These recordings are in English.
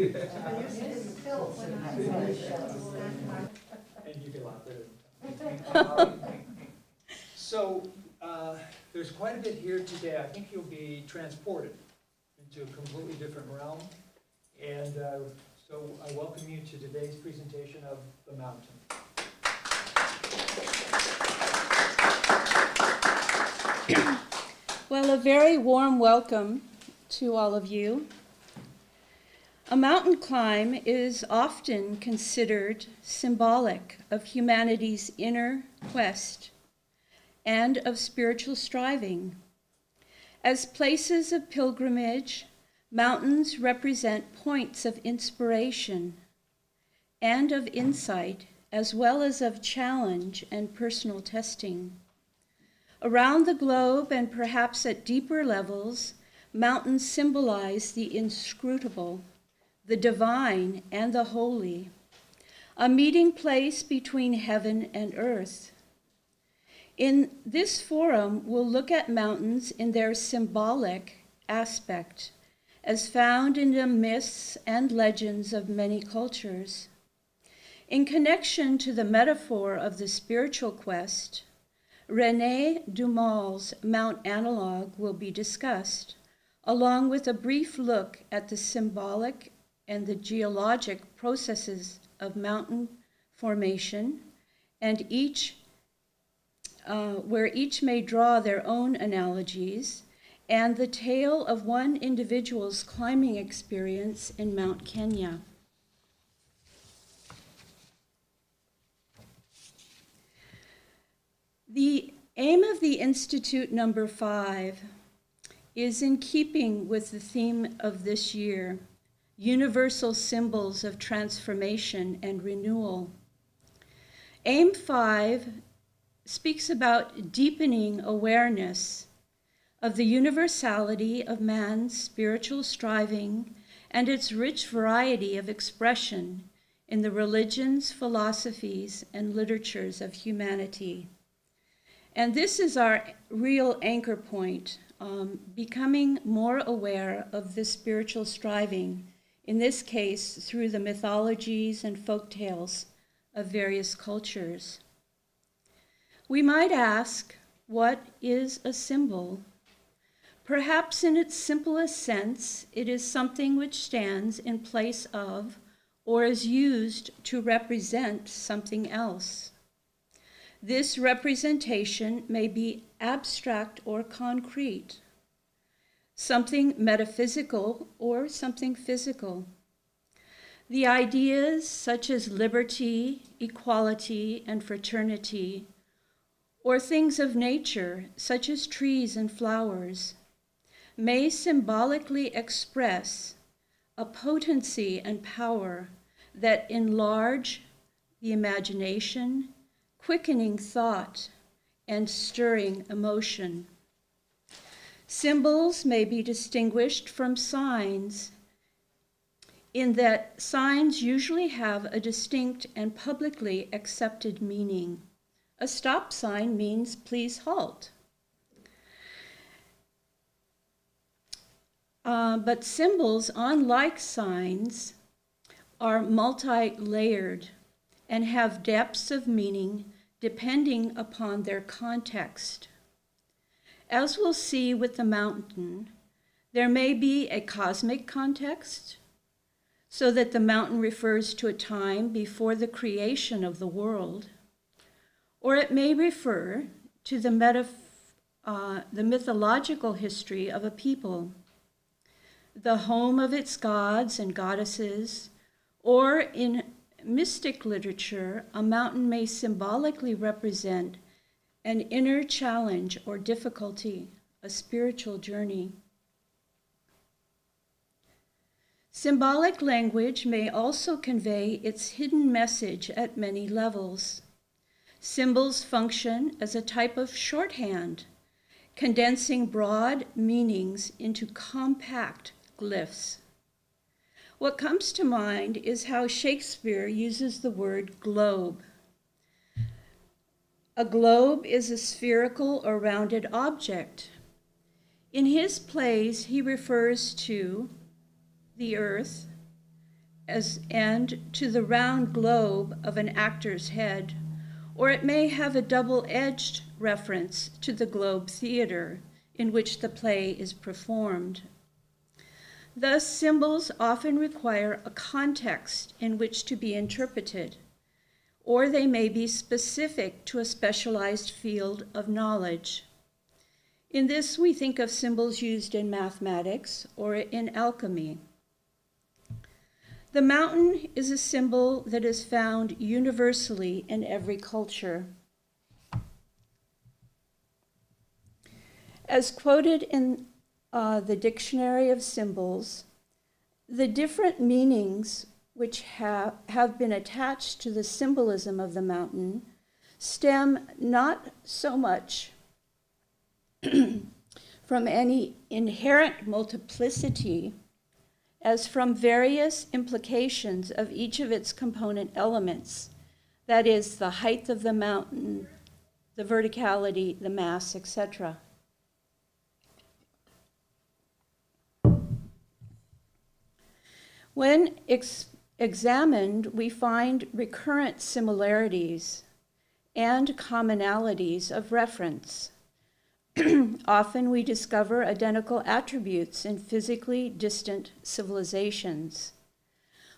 And you can laugh at it. So there's quite a bit here today. I think you'll be transported into a completely different realm. And so I welcome you to today's presentation of The Mountain. Well, a very warm welcome to all of you. A mountain climb is often considered symbolic of humanity's inner quest and of spiritual striving. As places of pilgrimage, mountains represent points of inspiration and of insight, as well as of challenge and personal testing. Around the globe, and perhaps at deeper levels, mountains symbolize the inscrutable, the divine, and the holy, a meeting place between heaven and earth. In this forum, we'll look at mountains in their symbolic aspect, as found in the myths and legends of many cultures. In connection to the metaphor of the spiritual quest, René Daumal's Mount Analogue will be discussed, along with a brief look at the symbolic and the geologic processes of mountain formation, and where each may draw their own analogies, and the tale of one individual's climbing experience in Mount Kenya. The aim of the Institute number 5 is in keeping with the theme of this year, universal symbols of transformation and renewal. Aim 5 speaks about deepening awareness of the universality of man's spiritual striving and its rich variety of expression in the religions, philosophies, and literatures of humanity. And this is our real anchor point, becoming more aware of this spiritual striving, in this case through the mythologies and folk tales of various cultures. We might ask, what is a symbol? Perhaps in its simplest sense, it is something which stands in place of or is used to represent something else. This representation may be abstract or concrete, something metaphysical or something physical. The ideas such as liberty, equality, and fraternity, or things of nature such as trees and flowers, may symbolically express a potency and power that enlarge the imagination, quickening thought, and stirring emotion. Symbols may be distinguished from signs in that signs usually have a distinct and publicly accepted meaning. A stop sign means please halt. But symbols, unlike signs, are multi-layered and have depths of meaning depending upon their context. As we'll see with the mountain, there may be a cosmic context, so that the mountain refers to a time before the creation of the world, or it may refer to the mythological history of a people, the home of its gods and goddesses, or in mystic literature, a mountain may symbolically represent an inner challenge or difficulty, a spiritual journey. Symbolic language may also convey its hidden message at many levels. Symbols function as a type of shorthand, condensing broad meanings into compact glyphs. What comes to mind is how Shakespeare uses the word globe. A globe is a spherical or rounded object. In his plays, he refers to the earth and to the round globe of an actor's head, or it may have a double-edged reference to the Globe Theater in which the play is performed. Thus, symbols often require a context in which to be interpreted, or they may be specific to a specialized field of knowledge. In this, we think of symbols used in mathematics or in alchemy. The mountain is a symbol that is found universally in every culture. As quoted in the Dictionary of Symbols, the different meanings which have been attached to the symbolism of the mountain stem not so much from any inherent multiplicity as from various implications of each of its component elements, that is, the height of the mountain, the verticality, the mass, etc. When examined, we find recurrent similarities and commonalities of reference. Often we discover identical attributes in physically distant civilizations.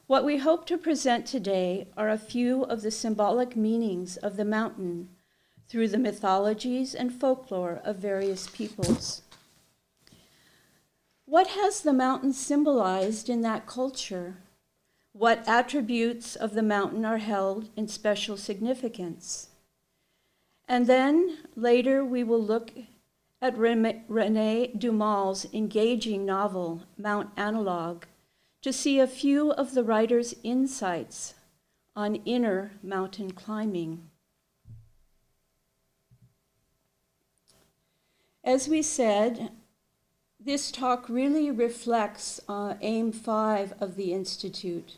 What we hope to present today are a few of the symbolic meanings of the mountain through the mythologies and folklore of various peoples. What has the mountain symbolized in that culture? What attributes of the mountain are held in special significance? And then later we will look at René Daumal's engaging novel, Mount Analogue, to see a few of the writer's insights on inner mountain climbing. As we said, this talk really reflects Aim 5 of the Institute,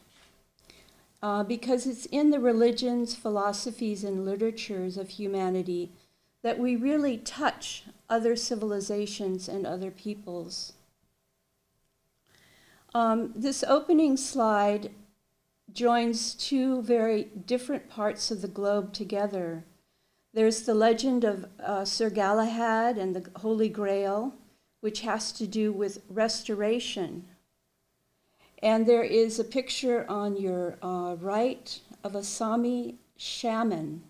because it's in the religions, philosophies, and literatures of humanity that we really touch other civilizations and other peoples. This opening slide joins two very different parts of the globe together. There's the legend of Sir Galahad and the Holy Grail, which has to do with restoration. And there is a picture on your right of a Sami shaman.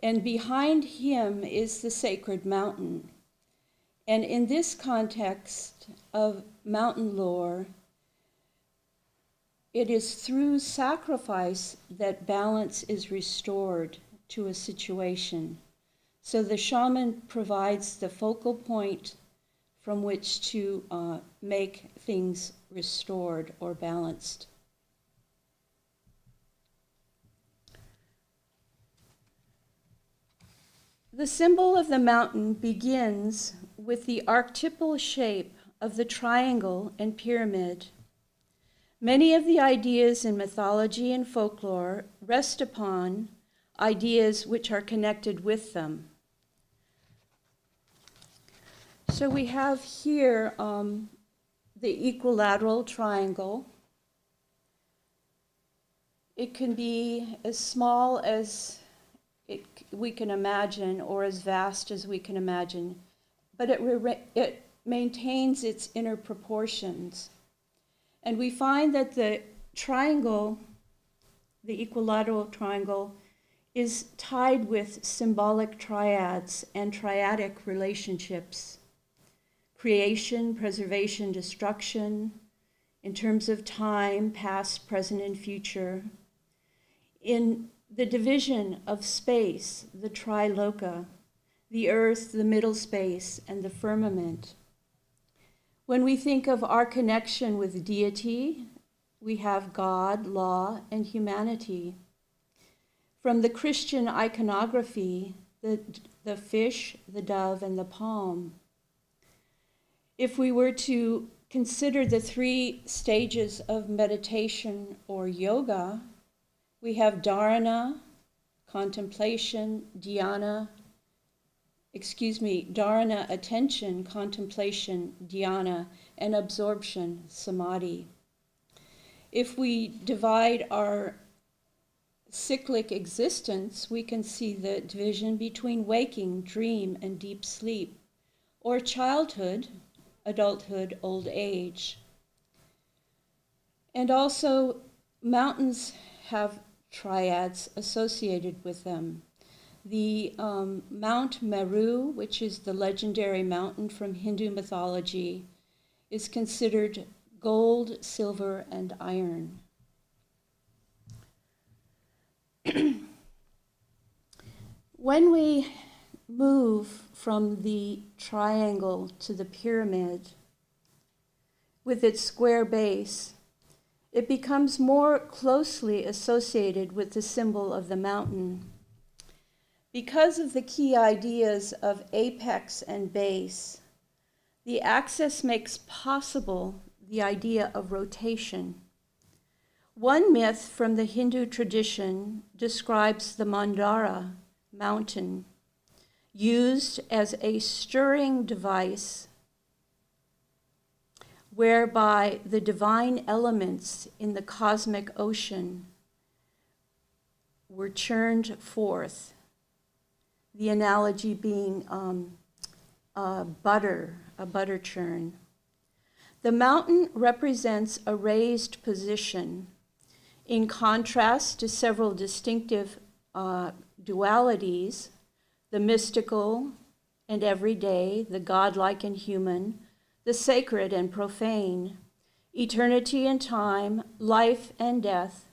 And behind him is the sacred mountain. And in this context of mountain lore, it is through sacrifice that balance is restored to a situation. So the shaman provides the focal point from which to make things restored or balanced. The symbol of the mountain begins with the archetypal shape of the triangle and pyramid. Many of the ideas in mythology and folklore rest upon ideas which are connected with them. So we have here the equilateral triangle. It can be as small as we can imagine or as vast as we can imagine, but it maintains its inner proportions. And we find that the triangle, the equilateral triangle, is tied with symbolic triads and triadic relationships. Creation, preservation, destruction, in terms of time, past, present, and future. In the division of space, the triloka, the earth, the middle space, and the firmament. When we think of our connection with deity, we have God, law, and humanity. From the Christian iconography, the fish, the dove, and the palm. If we were to consider the three stages of meditation or yoga, we have dharana, contemplation, dharana, attention, contemplation, dhyana, and absorption, samadhi. If we divide our cyclic existence, we can see the division between waking, dream, and deep sleep, or childhood, adulthood, old age. And also, mountains have triads associated with them. The Mount Meru, which is the legendary mountain from Hindu mythology, is considered gold, silver, and iron. When we move from the triangle to the pyramid with its square base, it becomes more closely associated with the symbol of the mountain. Because of the key ideas of apex and base, the axis makes possible the idea of rotation. One myth from the Hindu tradition describes the Mandara mountain, used as a stirring device whereby the divine elements in the cosmic ocean were churned forth. The analogy being a butter churn. The mountain represents a raised position in contrast to several distinctive dualities, the mystical and everyday, the godlike and human, the sacred and profane, eternity and time, life and death.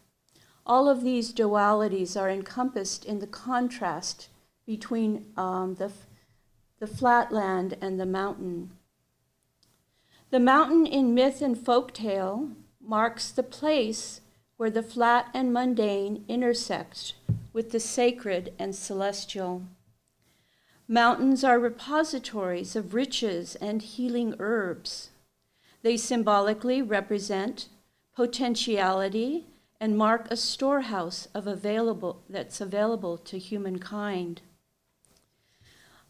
All of these dualities are encompassed in the contrast between the flatland and the mountain. The mountain in myth and folktale marks the place where the flat and mundane intersect with the sacred and celestial. Mountains are repositories of riches and healing herbs. They symbolically represent potentiality and mark a storehouse that's available to humankind.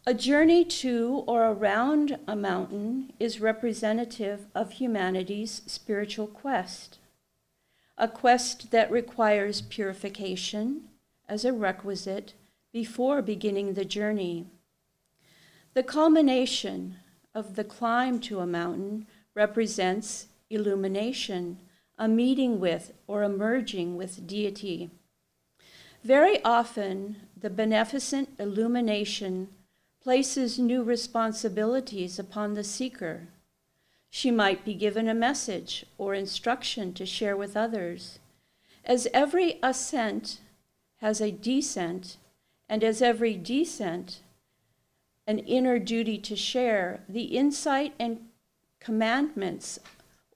A journey to or around a mountain is representative of humanity's spiritual quest, a quest that requires purification as a requisite before beginning the journey. The culmination of the climb to a mountain represents illumination, a meeting with or a merging with deity. Very often, the beneficent illumination places new responsibilities upon the seeker. She might be given a message or instruction to share with others. As every ascent has a descent, and as every descent an inner duty to share, the insight and commandments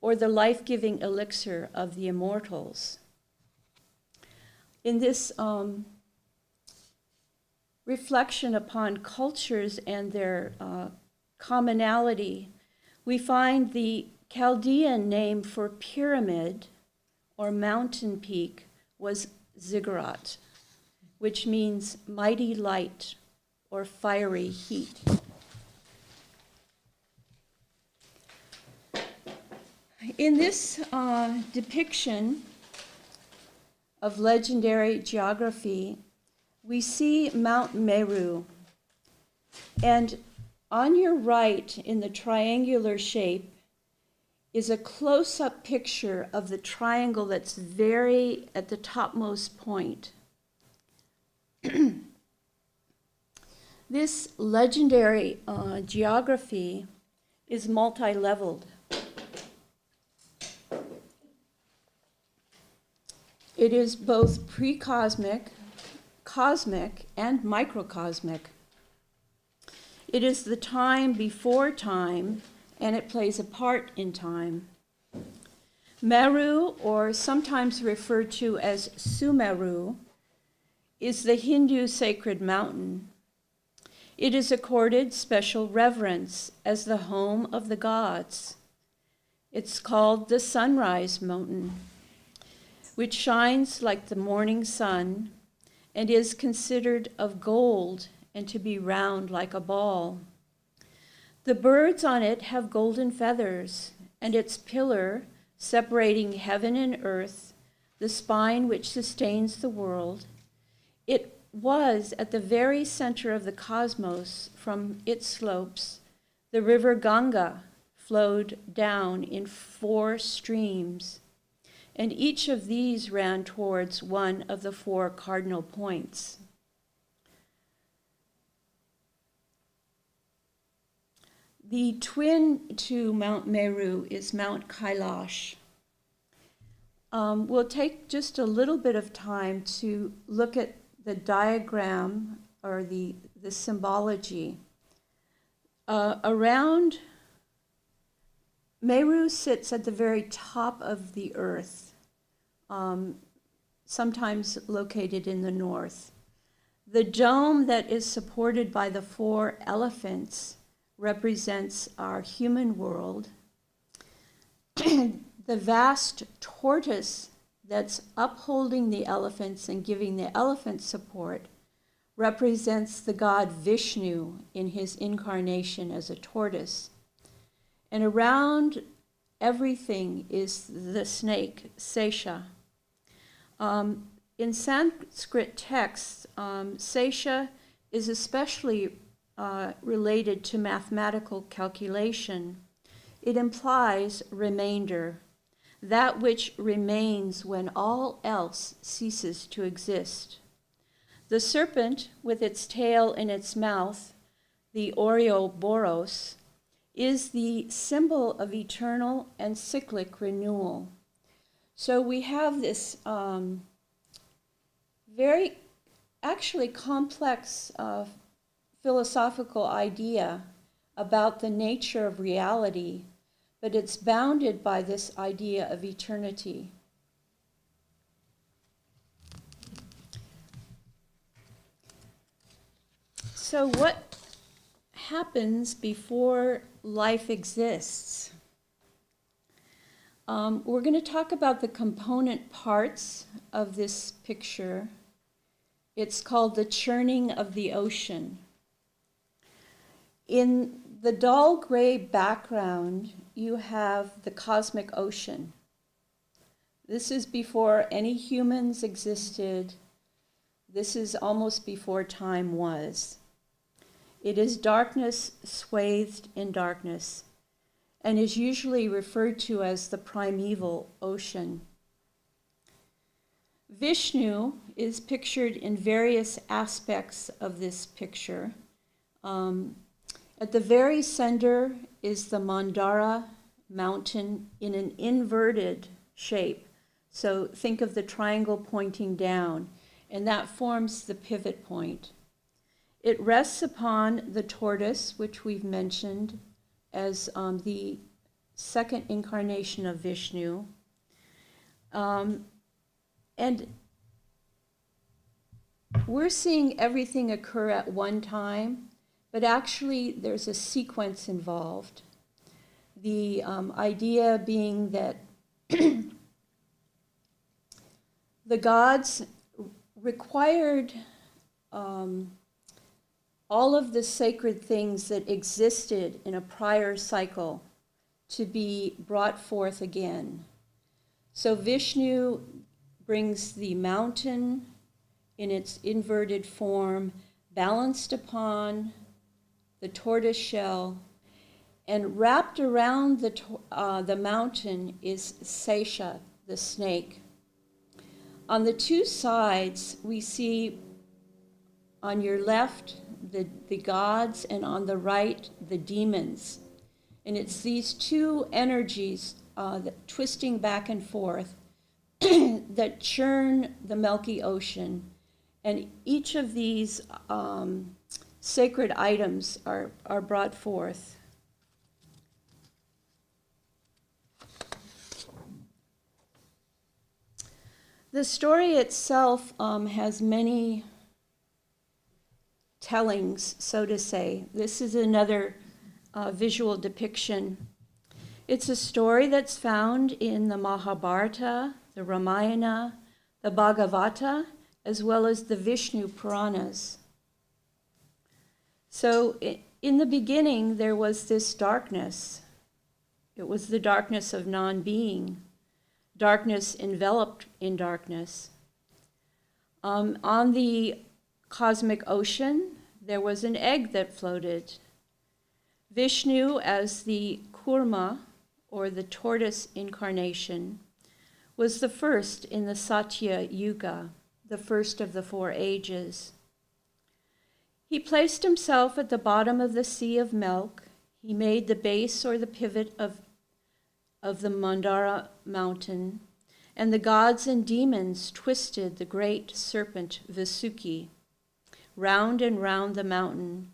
or the life-giving elixir of the immortals. In this reflection upon cultures and their commonality, we find the Chaldean name for pyramid or mountain peak was ziggurat, which means mighty light or fiery heat. In this depiction of legendary geography, we see Mount Meru, and on your right in the triangular shape is a close-up picture of the triangle that's very at the topmost point. This legendary geography is multi-leveled. It is both pre-cosmic, cosmic, and microcosmic. It is the time before time, and it plays a part in time. Meru, or sometimes referred to as Sumeru, is the Hindu sacred mountain. It is accorded special reverence as the home of the gods. It's called the Sunrise Mountain, which shines like the morning sun and is considered of gold and to be round like a ball. The birds on it have golden feathers, and its pillar, separating heaven and earth, the spine which sustains the world. It was at the very center of the cosmos. From its slopes, the river Ganga flowed down in 4 streams, and each of these ran towards one of the 4 cardinal points. The twin to Mount Meru is Mount Kailash. We'll take just a little bit of time to look at the diagram or the symbology. Around Meru sits at the very top of the earth, sometimes located in the north. The dome that is supported by the 4 elephants represents our human world. The vast tortoise that's upholding the elephants and giving the elephants support represents the god Vishnu in his incarnation as a tortoise. And around everything is the snake, Sesha. In Sanskrit texts, Sesha is especially related to mathematical calculation. It implies remainder, that which remains when all else ceases to exist. The serpent, with its tail in its mouth, the Ouroboros, is the symbol of eternal and cyclic renewal. So we have this very actually complex philosophical idea about the nature of reality, but it's bounded by this idea of eternity. So what happens before life exists? We're going to talk about the component parts of this picture. It's called the churning of the ocean. In the dull gray background, you have the cosmic ocean. This is before any humans existed. This is almost before time was. It is darkness swathed in darkness, and is usually referred to as the primeval ocean. Vishnu is pictured in various aspects of this picture. At the very center is the Mandara mountain in an inverted shape. So think of the triangle pointing down, and that forms the pivot point. It rests upon the tortoise, which we've mentioned as the second incarnation of Vishnu. And we're seeing everything occur at one time, but actually there's a sequence involved. The idea being that the gods required all of the sacred things that existed in a prior cycle to be brought forth again. So Vishnu brings the mountain in its inverted form, balanced upon the tortoise shell, and wrapped around the mountain is Sesha, the snake. On the 2 sides, we see on your left the gods, and on the right the demons. And it's these 2 energies twisting back and forth that churn the milky ocean. And each of these sacred items are brought forth. The story itself has many tellings, so to say. This is another visual depiction. It's a story that's found in the Mahabharata, the Ramayana, the Bhagavata, as well as the Vishnu Puranas. So in the beginning, there was this darkness. It was the darkness of non-being. darkness enveloped in darkness. On the cosmic ocean, there was an egg that floated. Vishnu, as the Kurma, or the tortoise incarnation, was the first in the Satya Yuga, the first of the 4 ages. He placed himself at the bottom of the sea of milk. He made the base or the pivot of the Mandara mountain, and the gods and demons twisted the great serpent Visuki round and round the mountain,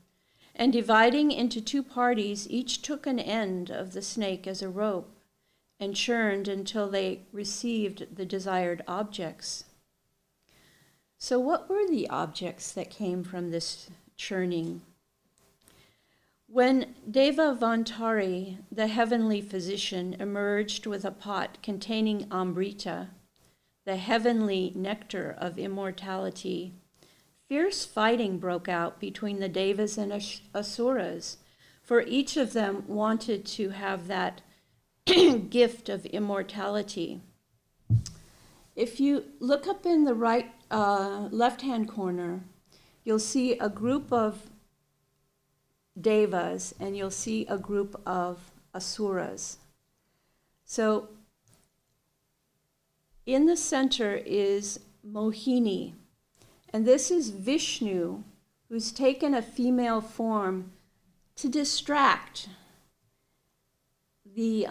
and dividing into 2 parties, each took an end of the snake as a rope and churned until they received the desired objects. So what were the objects that came from this churning? When Devavantari, the heavenly physician, emerged with a pot containing Amrita, the heavenly nectar of immortality, fierce fighting broke out between the Devas and Asuras, for each of them wanted to have that gift of immortality. If you look up in the right left-hand corner, you'll see a group of Devas and you'll see a group of Asuras. So in the center is Mohini, and this is Vishnu, who's taken a female form to distract the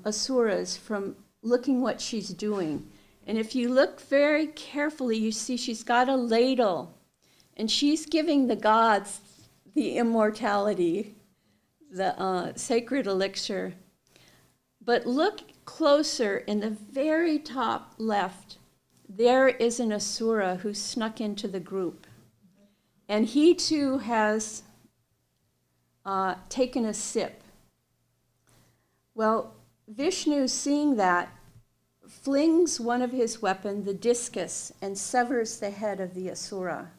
Asuras from looking what she's doing. And if you look very carefully, you see she's got a ladle, and she's giving the gods the immortality, the sacred elixir. But look closer in the very top left. There is an Asura who snuck into the group. And he too has taken a sip. Well, Vishnu, seeing that, flings one of his weapons, the discus, and severs the head of the Asura.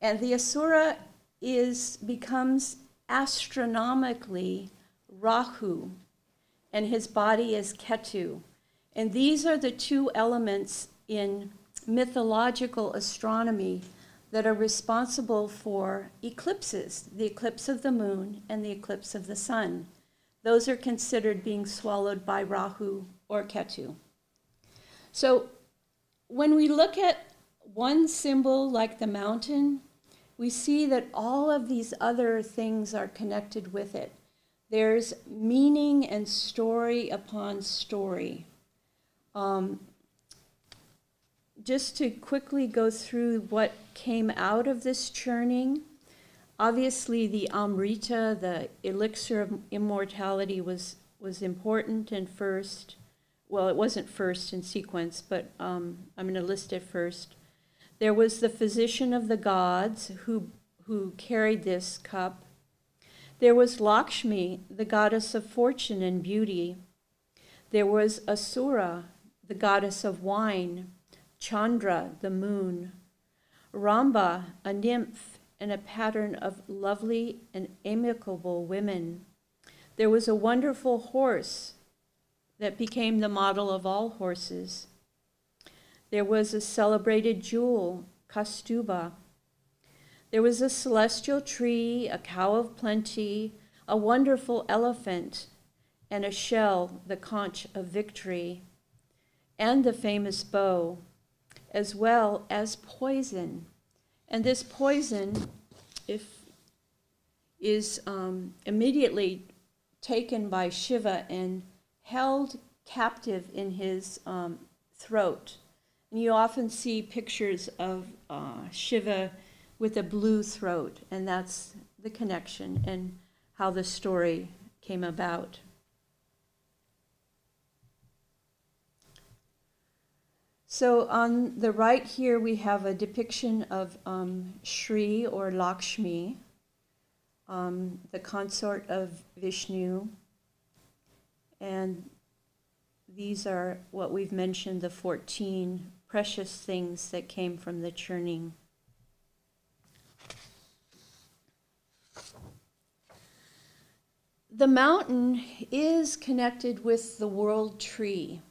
And the Asura becomes astronomically Rahu, and his body is Ketu. And these are the 2 elements in mythological astronomy that are responsible for eclipses, the eclipse of the moon and the eclipse of the sun. Those are considered being swallowed by Rahu or Ketu. So when we look at one symbol like the mountain, we see that all of these other things are connected with it. There's meaning and story upon story. Just to quickly go through what came out of this churning, obviously the Amrita, the elixir of immortality, was important and first. Well, it wasn't first in sequence, but I'm going to list it first. There was the physician of the gods who carried this cup. There was Lakshmi, the goddess of fortune and beauty. There was Asura, the goddess of wine. Chandra, the moon. Ramba, a nymph and a pattern of lovely and amicable women. There was a wonderful horse that became the model of all horses. There was a celebrated jewel, Kastuba. There was a celestial tree, a cow of plenty, a wonderful elephant, and a shell, the conch of victory, and the famous bow, as well as poison. And this poison is immediately taken by Shiva and held captive in his throat. And you often see pictures of Shiva with a blue throat, and that's the connection and how the story came about. So on the right here we have a depiction of Shri or Lakshmi, the consort of Vishnu, and these are what we've mentioned, the 14 precious things that came from the churning. The mountain is connected with the world tree.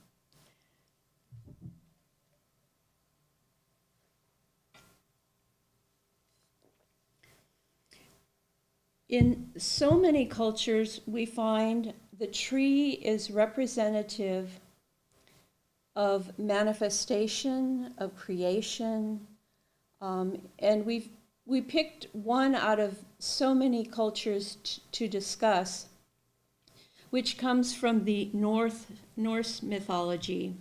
In so many cultures, we find the tree is representative of manifestation, of creation, and we picked one out of so many cultures to discuss, which comes from the Norse mythology.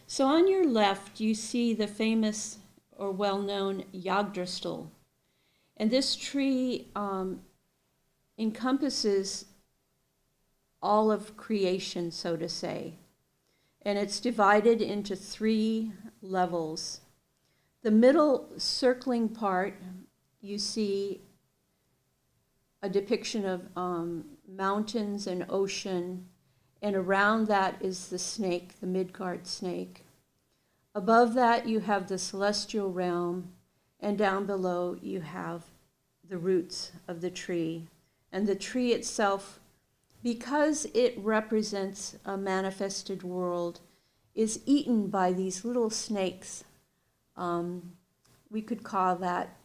So on your left, you see the famous or well-known Yagdrastol. And this tree encompasses all of creation, so to say. And it's divided into 3 levels. The middle circling part, you see a depiction of mountains and ocean, and around that is the snake, the Midgard snake. Above that you have the celestial realm, and down below you have the roots of the tree. And the tree itself, because it represents a manifested world, is eaten by these little snakes. We could call that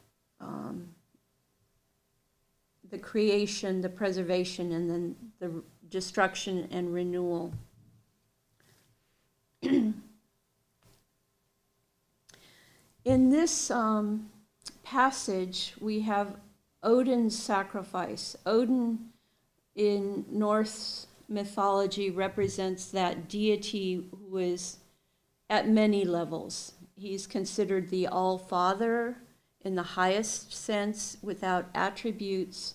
the creation, the preservation, and then the destruction and renewal. In this passage, we have Odin's sacrifice. Odin in Norse mythology represents that deity who is at many levels. He's considered the All-Father in the highest sense, without attributes,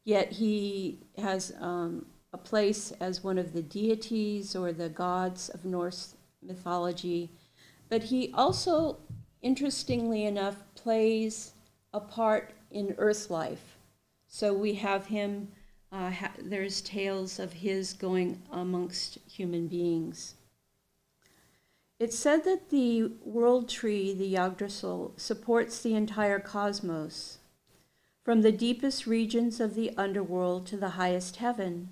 yet he has a place as one of the deities or the gods of Norse mythology. But he also, interestingly enough, plays a part in earth life. So we have him, there's tales of his going amongst human beings. It's said that the world tree, the Yggdrasil, supports the entire cosmos, from the deepest regions of the underworld to the highest heaven.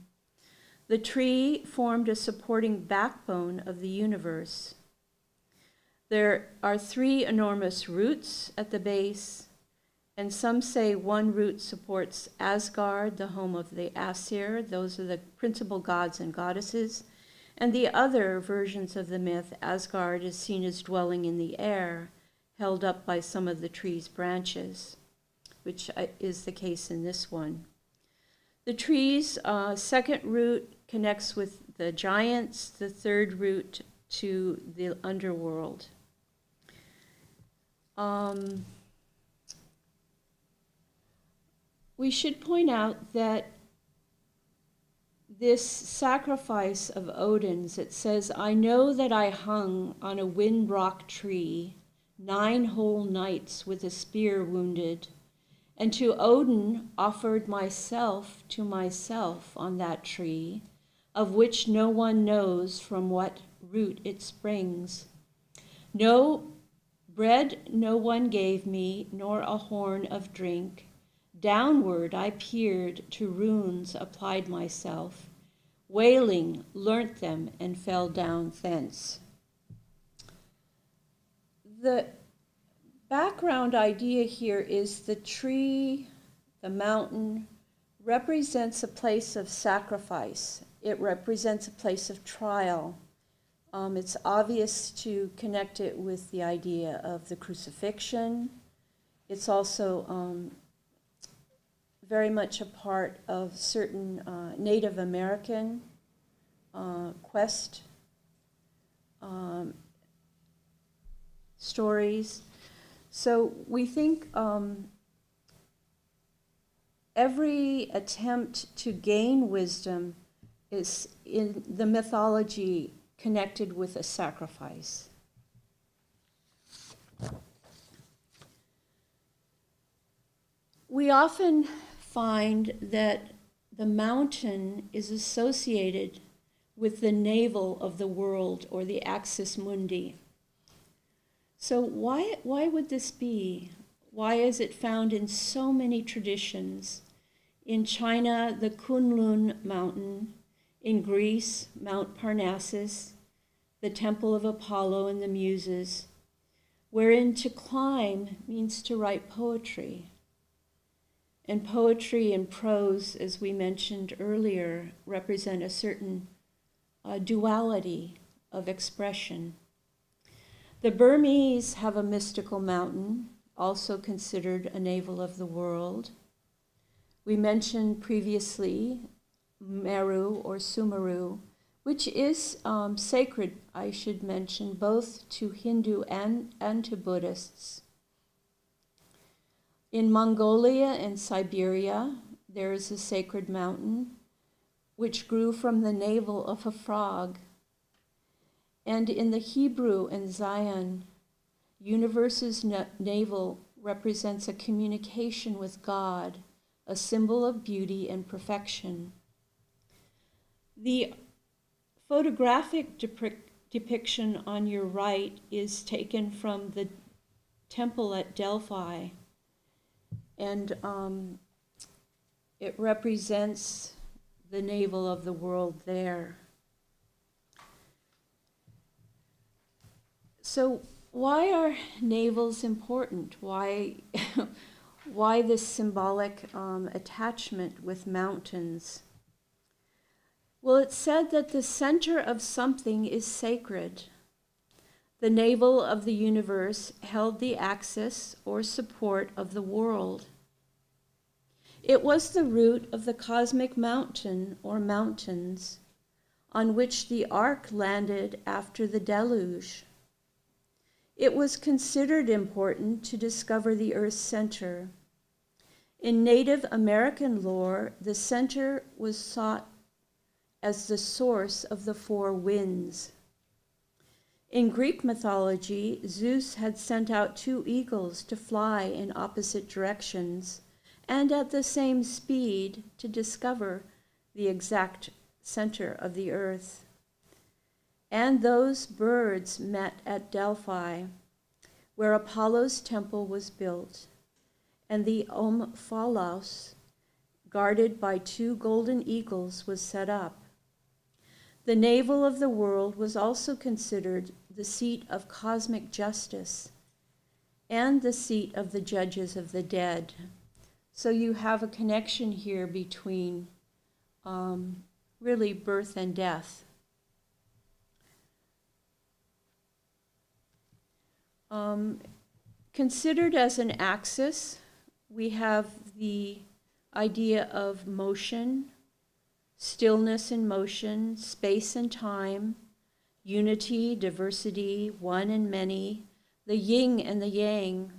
The tree formed a supporting backbone of the universe. There are 3 enormous roots at the base, and some say one root supports Asgard, the home of the Aesir. Those are the principal gods and goddesses. And the other versions of the myth, Asgard is seen as dwelling in the air, held up by some of the tree's branches, which is the case in this one. The tree's second root connects with the giants, the third root to the underworld. We should point out that this sacrifice of Odin's, it says, "I know that I hung on a wind-rock tree 9 whole nights with a spear wounded, and to Odin offered myself to myself on that tree, of which no one knows from what root it springs. No bread no one gave me, nor a horn of drink. Downward I peered, to runes applied myself, wailing, learnt them, and fell down thence." The background idea here is the tree, the mountain, represents a place of sacrifice. It represents a place of trial. It's obvious to connect it with the idea of the crucifixion. It's also very much a part of certain Native American quest stories. So we think every attempt to gain wisdom is in the mythology connected with a sacrifice. We often find that the mountain is associated with the navel of the world, or the axis mundi. So why would this be? Why is it found in so many traditions? In China, the Kunlun mountain; in Greece, Mount Parnassus, the temple of Apollo and the Muses, wherein to climb means to write poetry. And poetry and prose, as we mentioned earlier, represent a certain duality of expression. The Burmese have a mystical mountain, also considered a navel of the world. We mentioned previously Meru or Sumeru, which is sacred, I should mention, both to Hindu and to Buddhists. In Mongolia and Siberia, there is a sacred mountain which grew from the navel of a frog. And in the Hebrew and Zion, universe's navel represents a communication with God, a symbol of beauty and perfection. The photographic depiction on your right is taken from the temple at Delphi, and it represents the navel of the world there. So why are navels important? Why this symbolic attachment with mountains? Well, it's said that the center of something is sacred. The navel of the universe held the axis or support of the world. It was the root of the cosmic mountain or mountains on which the ark landed after the deluge. It was considered important to discover the Earth's center. In Native American lore, the center was sought as the source of the four winds. In Greek mythology, Zeus had sent out two eagles to fly in opposite directions and at the same speed to discover the exact center of the earth. And those birds met at Delphi, where Apollo's temple was built, and the Omphalos, guarded by two golden eagles, was set up. The navel of the world was also considered the seat of cosmic justice and the seat of the judges of the dead. So you have a connection here between really birth and death. Considered as an axis, we have the idea of motion, stillness and motion, space and time, unity, diversity, one and many, the yin and the yang,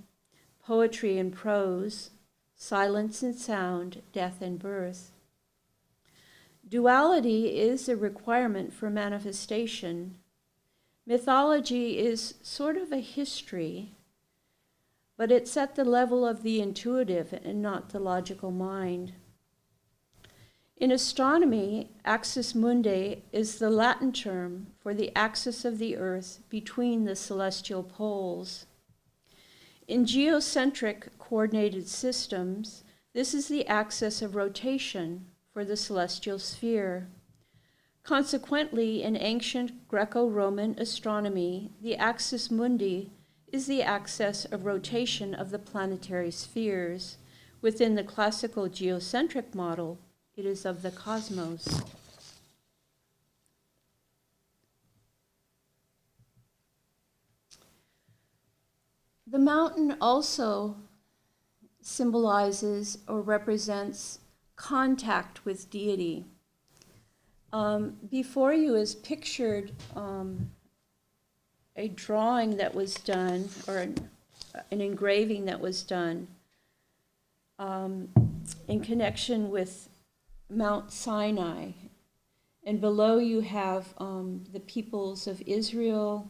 poetry and prose, silence and sound, death and birth. Duality is a requirement for manifestation. Mythology is sort of a history, but it's at the level of the intuitive and not the logical mind. In astronomy, axis mundi is the Latin term for the axis of the Earth between the celestial poles. In geocentric coordinated systems, this is the axis of rotation for the celestial sphere. Consequently, in ancient Greco-Roman astronomy, the axis mundi is the axis of rotation of the planetary spheres. Within the classical geocentric model, it is of the cosmos. The mountain also symbolizes or represents contact with deity. Before you is pictured a drawing that was done, or an engraving that was done in connection with Mount Sinai. And below you have the peoples of Israel,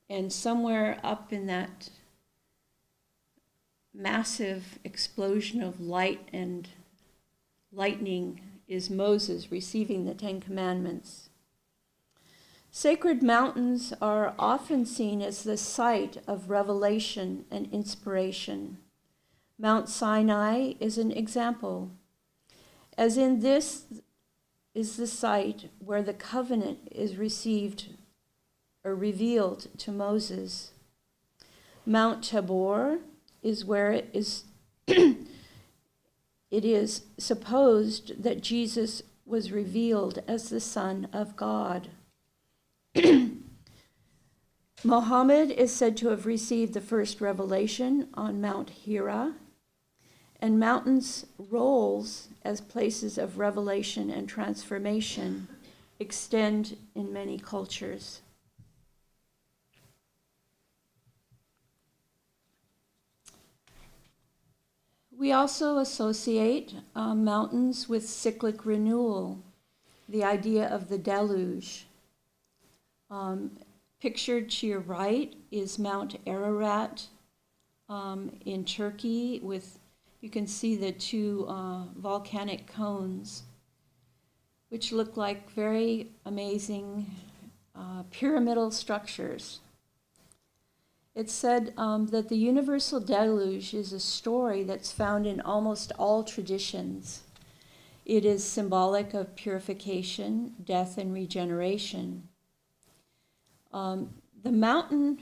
and somewhere up in that massive explosion of light and lightning is Moses receiving the Ten Commandments. Sacred mountains are often seen as the site of revelation and inspiration. Mount Sinai is an example, as in this is the site where the covenant is received or revealed to Moses. Mount Tabor is where it it is supposed that Jesus was revealed as the Son of God. Muhammad is said to have received the first revelation on Mount Hira, and mountains' roles as places of revelation and transformation extend in many cultures. We also associate mountains with cyclic renewal, the idea of the deluge. Pictured to your right is Mount Ararat in Turkey. You can see the two volcanic cones, which look like very amazing pyramidal structures. It's said that the universal deluge is a story that's found in almost all traditions. It is symbolic of purification, death, and regeneration. The mountain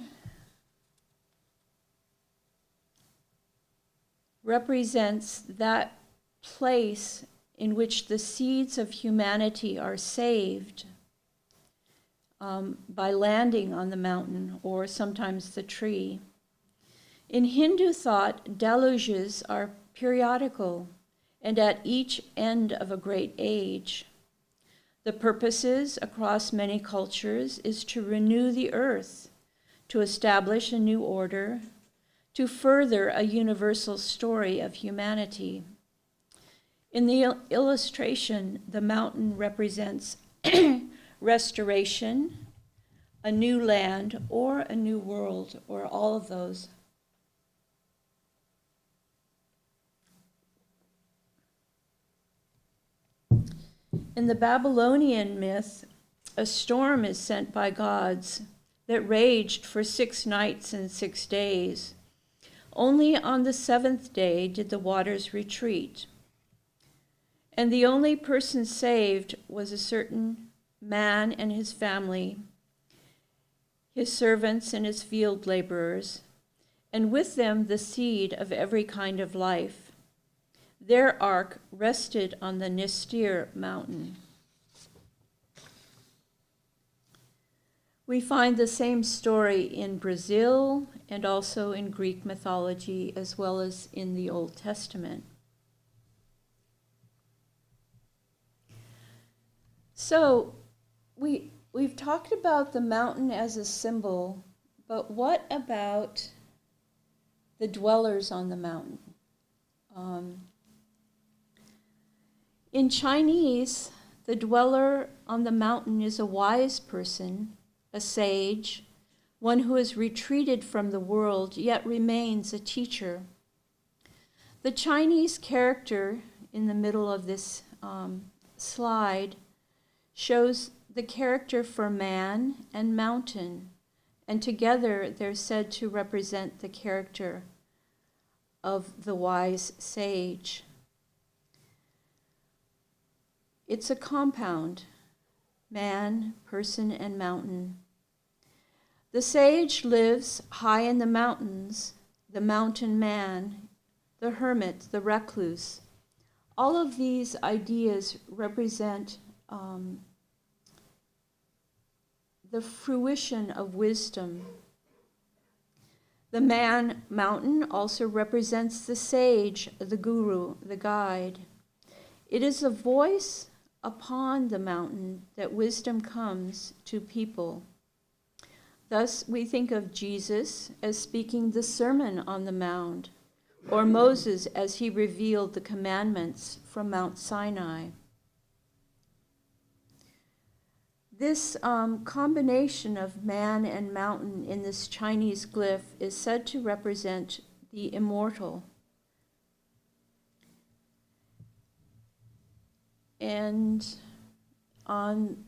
represents that place in which the seeds of humanity are saved by landing on the mountain or sometimes the tree. In Hindu thought, deluges are periodical and at each end of a great age. The purposes across many cultures is to renew the earth, to establish a new order, to further a universal story of humanity. In the illustration, the mountain represents restoration, a new land, or a new world, or all of those. In the Babylonian myth, a storm is sent by gods that raged for 6 nights and 6 days. Only on the 7th day did the waters retreat. And the only person saved was a certain man and his family, his servants and his field laborers, and with them the seed of every kind of life. Their ark rested on the Nistir mountain. We find the same story in Brazil and also in Greek mythology, as well as in the Old Testament. So we've talked about the mountain as a symbol, but what about the dwellers on the mountain? In Chinese, the dweller on the mountain is a wise person, a sage, one who has retreated from the world yet remains a teacher. The Chinese character in the middle of this slide shows the character for man and mountain, and together they're said to represent the character of the wise sage. It's a compound, man, person, and mountain. The sage lives high in the mountains, the mountain man, the hermit, the recluse. All of these ideas represent the fruition of wisdom. The man mountain also represents the sage, the guru, the guide. It is a voice upon the mountain that wisdom comes to people. Thus, we think of Jesus as speaking the Sermon on the Mound, or Moses as he revealed the commandments from Mount Sinai. This combination of man and mountain in this Chinese glyph is said to represent the immortal. And on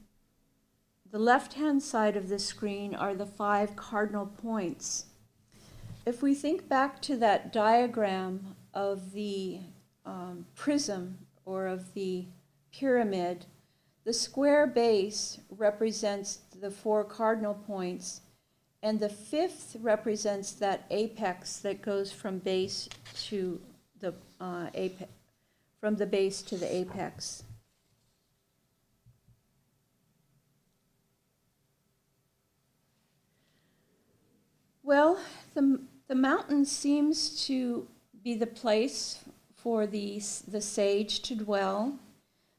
the left-hand side of the screen are the 5 cardinal points. If we think back to that diagram of the prism or of the pyramid, the square base represents the 4 cardinal points, and the 5th represents that apex that goes from base to the apex, from the base to the apex. Well, the mountain seems to be the place for the sage to dwell,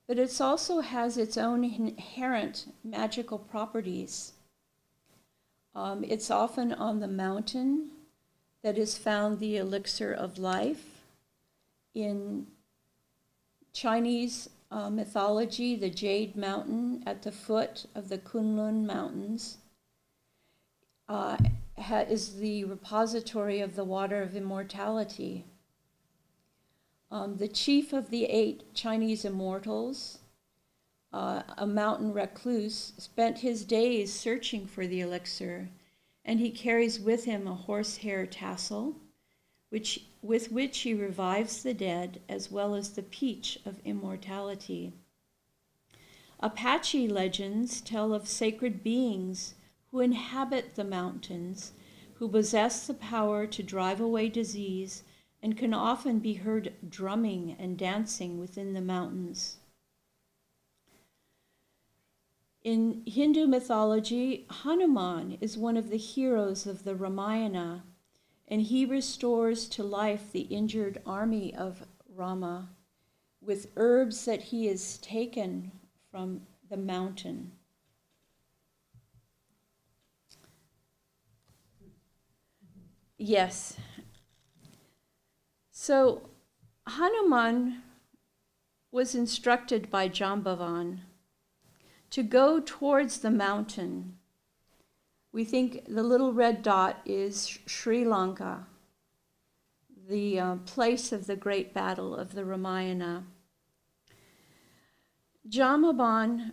but it also has its own inherent magical properties. It's often on the mountain that is found the elixir of life. In Chinese mythology, the Jade Mountain at the foot of the Kunlun Mountains is the repository of the water of immortality. The chief of the 8 Chinese immortals, a mountain recluse, spent his days searching for the elixir, and he carries with him a horsehair tassel, with which he revives the dead, as well as the peach of immortality. Apache legends tell of sacred beings who inhabit the mountains, who possess the power to drive away disease, and can often be heard drumming and dancing within the mountains. In Hindu mythology, Hanuman is one of the heroes of the Ramayana, and he restores to life the injured army of Rama with herbs that he has taken from the mountain. Yes. So Hanuman was instructed by Jambavan to go towards the mountain. We think the little red dot is Sri Lanka, the place of the great battle of the Ramayana. Jambavan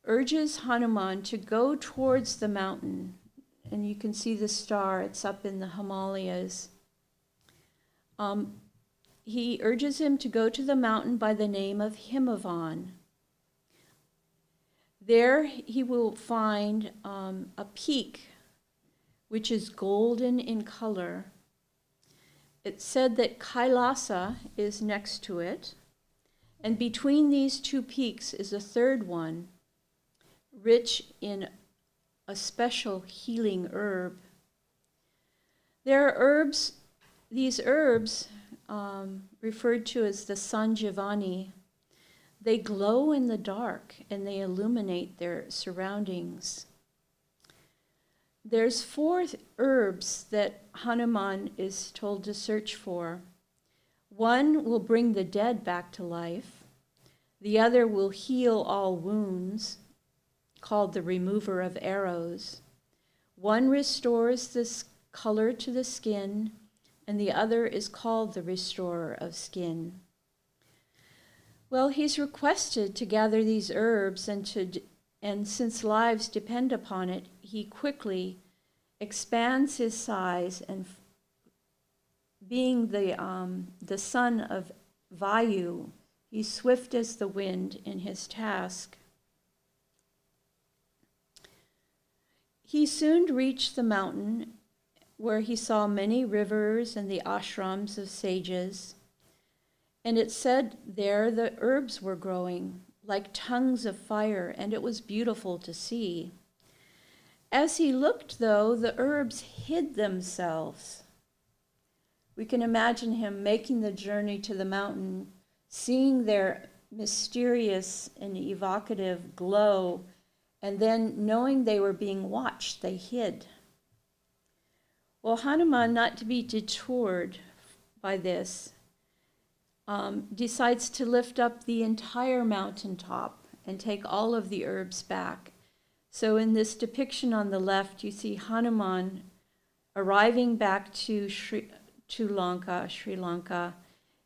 urges Hanuman to go towards the mountain, and you can see the star, it's up in the Himalayas. He urges him to go to the mountain by the name of Himavan. There he will find a peak which is golden in color. It's said that Kailasa is next to it, and between these 2 peaks is a third one, rich in a special healing herb. There are herbs, these herbs, referred to as the Sanjivani, they glow in the dark and they illuminate their surroundings. There's 4 herbs that Hanuman is told to search for. One will bring the dead back to life. The other will heal all wounds, called the remover of arrows. One restores this color to the skin, and the other is called the restorer of skin. Well, he's requested to gather these herbs, and since lives depend upon it, he quickly expands his size, and being the son of Vayu, he's swift as the wind in his task. He soon reached the mountain, where he saw many rivers and the ashrams of sages. And it said there the herbs were growing like tongues of fire, and it was beautiful to see. As he looked, though, the herbs hid themselves. We can imagine him making the journey to the mountain, seeing their mysterious and evocative glow, and then knowing they were being watched, they hid. Well, Hanuman, not to be detoured by this, decides to lift up the entire mountaintop and take all of the herbs back. So in this depiction on the left, you see Hanuman arriving back to Sri Lanka,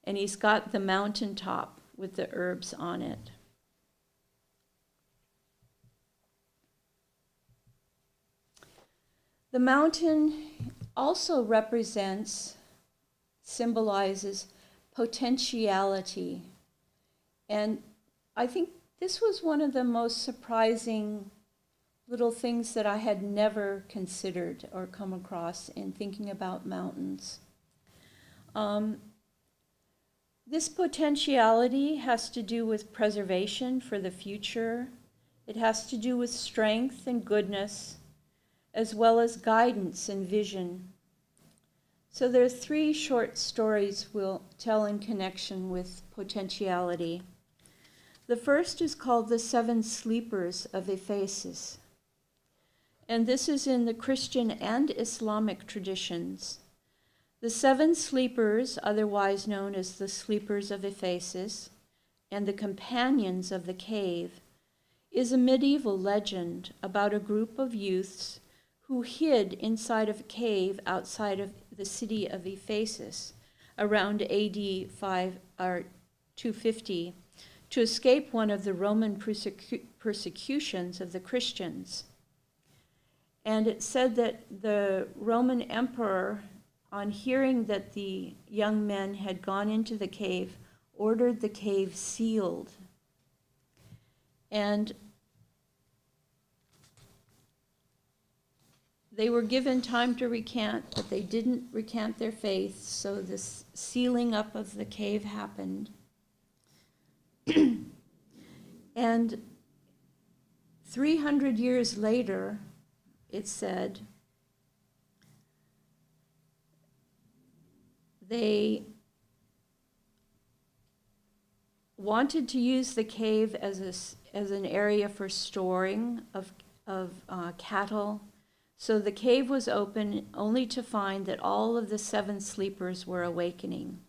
and he's got the mountaintop with the herbs on it. The mountain also symbolizes potentiality. And I think this was one of the most surprising little things that I had never considered or come across in thinking about mountains. This potentiality has to do with preservation for the future. It has to do with strength and goodness, as well as guidance and vision. So there are 3 short stories we'll tell in connection with potentiality. The first is called The 7 Sleepers of Ephesus. And this is in the Christian and Islamic traditions. The 7 sleepers, otherwise known as the sleepers of Ephesus, and the companions of the cave, is a medieval legend about a group of youths who hid inside of a cave outside of the city of Ephesus around AD 250 to escape one of the Roman persecutions of the Christians. And it said that the Roman emperor, on hearing that the young men had gone into the cave, ordered the cave sealed. And they were given time to recant, but they didn't recant their faith, so this sealing up of the cave happened. And 300 years later, it said, they wanted to use the cave as an area for storing of cattle. So the cave was open only to find that all of the 7 sleepers were awakening.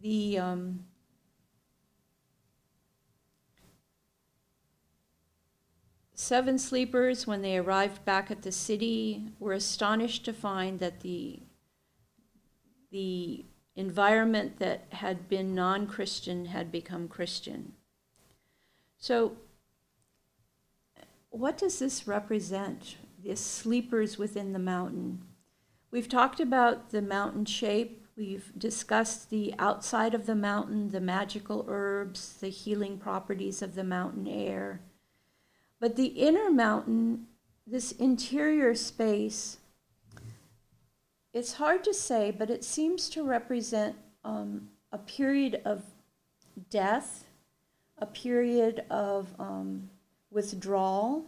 The 7 sleepers, when they arrived back at the city, were astonished to find that the environment that had been non-Christian had become Christian. So what does this represent, these sleepers within the mountain? We've talked about the mountain shape. We've discussed the outside of the mountain, the magical herbs, the healing properties of the mountain air. But the inner mountain, this interior space, it's hard to say, but it seems to represent a period of death, a period of withdrawal.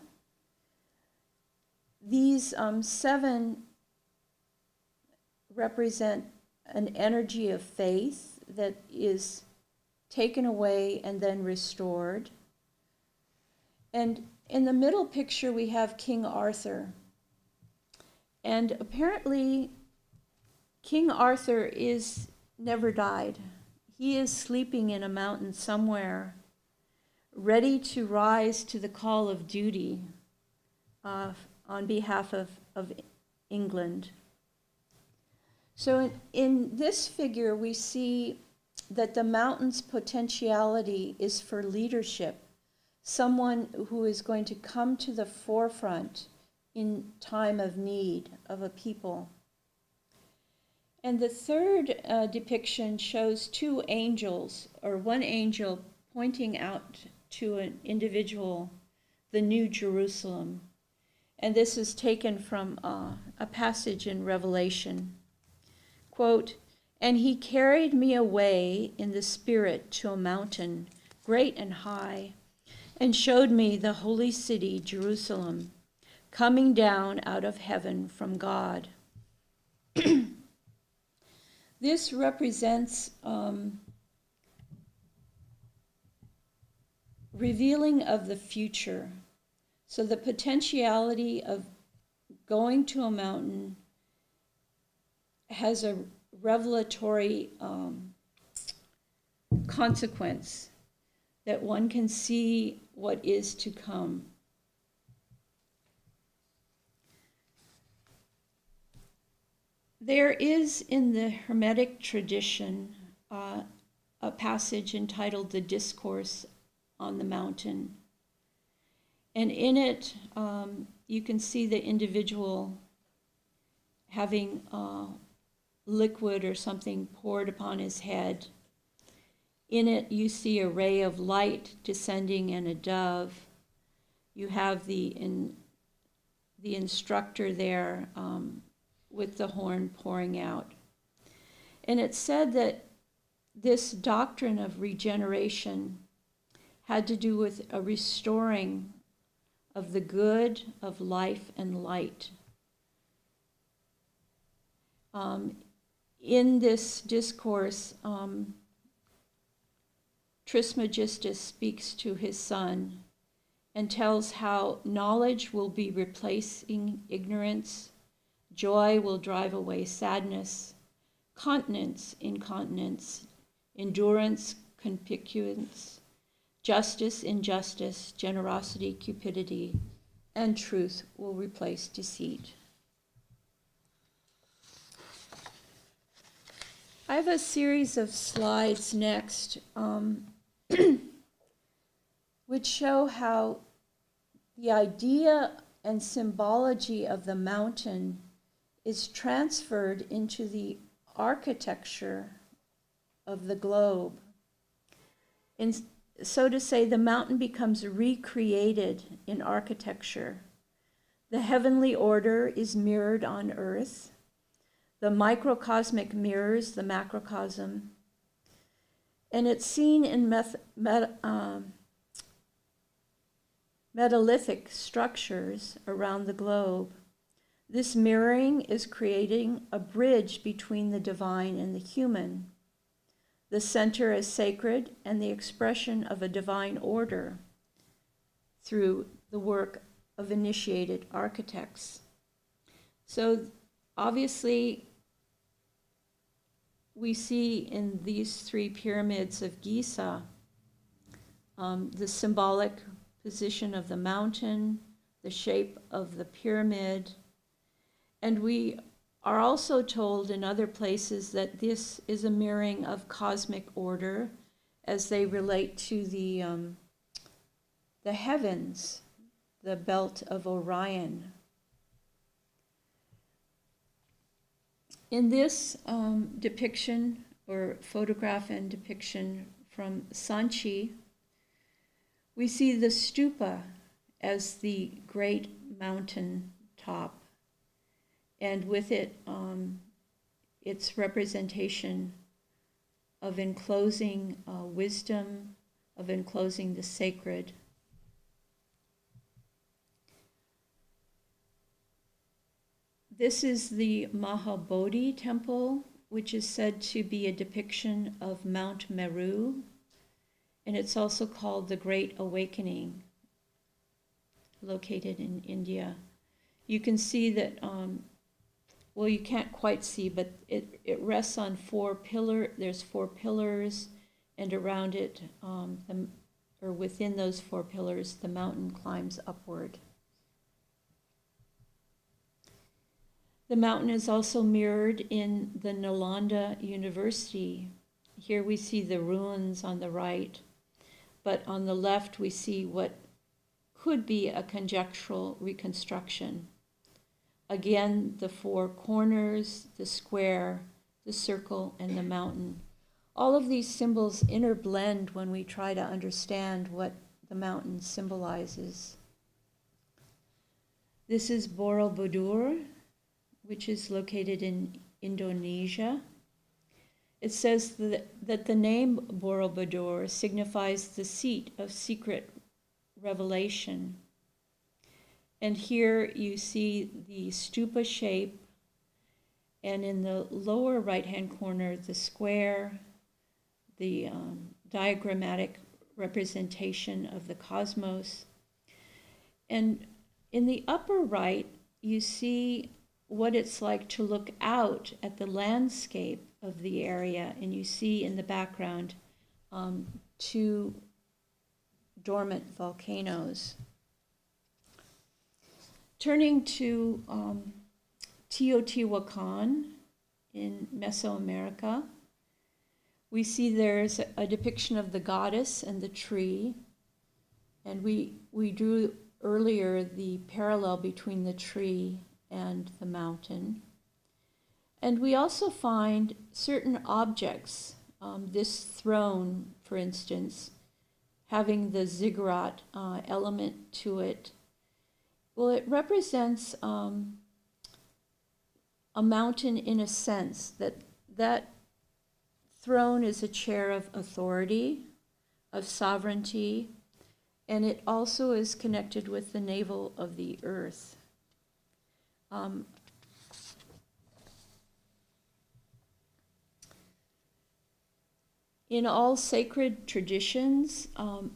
These 7 represent an energy of faith that is taken away and then restored. And in the middle picture, we have King Arthur. And apparently, King Arthur is never died. He is sleeping in a mountain somewhere, ready to rise to the call of duty on behalf of England. So in this figure, we see that the mountain's potentiality is for leadership, someone who is going to come to the forefront in time of need of a people. And the third depiction shows 2 angels, or one angel pointing out to an individual, the New Jerusalem. And this is taken from a passage in Revelation. Quote, "And he carried me away in the spirit to a mountain, great and high, and showed me the holy city, Jerusalem, coming down out of heaven from God." This represents revealing of the future. So the potentiality of going to a mountain has a revelatory consequence, that one can see what is to come. There is in the Hermetic tradition a passage entitled The Discourse on the Mountain. And in it, you can see the individual having liquid or something poured upon his head. In it, you see a ray of light descending and a dove. You have the instructor there with the horn pouring out. And it said that this doctrine of regeneration had to do with a restoring of the good, of life and light. In this discourse, Trismegistus speaks to his son and tells how knowledge will be replacing ignorance, joy will drive away sadness, continence incontinence, endurance concupiscence, justice injustice, generosity cupidity, and truth will replace deceit. I have a series of slides next which show how the idea and symbology of the mountain is transferred into the architecture of the globe. And so to say, the mountain becomes recreated in architecture. The heavenly order is mirrored on earth. The microcosmic mirrors the macrocosm. And it's seen in metallithic structures around the globe. This mirroring is creating a bridge between the divine and the human. The center is sacred and the expression of a divine order through the work of initiated architects. So obviously, we see in these three pyramids of Giza the symbolic position of the mountain, the shape of the pyramid, and we are also told in other places that this is a mirroring of cosmic order as they relate to the heavens, the belt of Orion. In this depiction, or photograph and depiction from Sanchi, we see the stupa as the great mountain top, and with it, its representation of enclosing wisdom, of enclosing the sacred. This is the Mahabodhi Temple, which is said to be a depiction of Mount Meru, and it's also called the Great Awakening, located in India. You can see that, well, you can't quite see, but it rests on there's 4 pillars, and around it, or within those 4 pillars, the mountain climbs upward. The mountain is also mirrored in the Nalanda University. Here we see the ruins on the right, but on the left we see what could be a conjectural reconstruction. Again, the 4 corners, the square, the circle, and the mountain. All of these symbols interblend when we try to understand what the mountain symbolizes. This is Borobudur, which is located in Indonesia. It says that the name Borobudur signifies the seat of secret revelation. And here you see the stupa shape, and in the lower right-hand corner, the square, the diagrammatic representation of the cosmos. And in the upper right, you see what it's like to look out at the landscape of the area, and you see in the background 2 dormant volcanoes. Turning to Teotihuacan in Mesoamerica, we see there's a depiction of the goddess and the tree, and we drew earlier the parallel between the tree and the mountain. And we also find certain objects, this throne, for instance, having the ziggurat element to it. Well, it represents a mountain in a sense, that throne is a chair of authority, of sovereignty, and it also is connected with the navel of the earth. In all sacred traditions,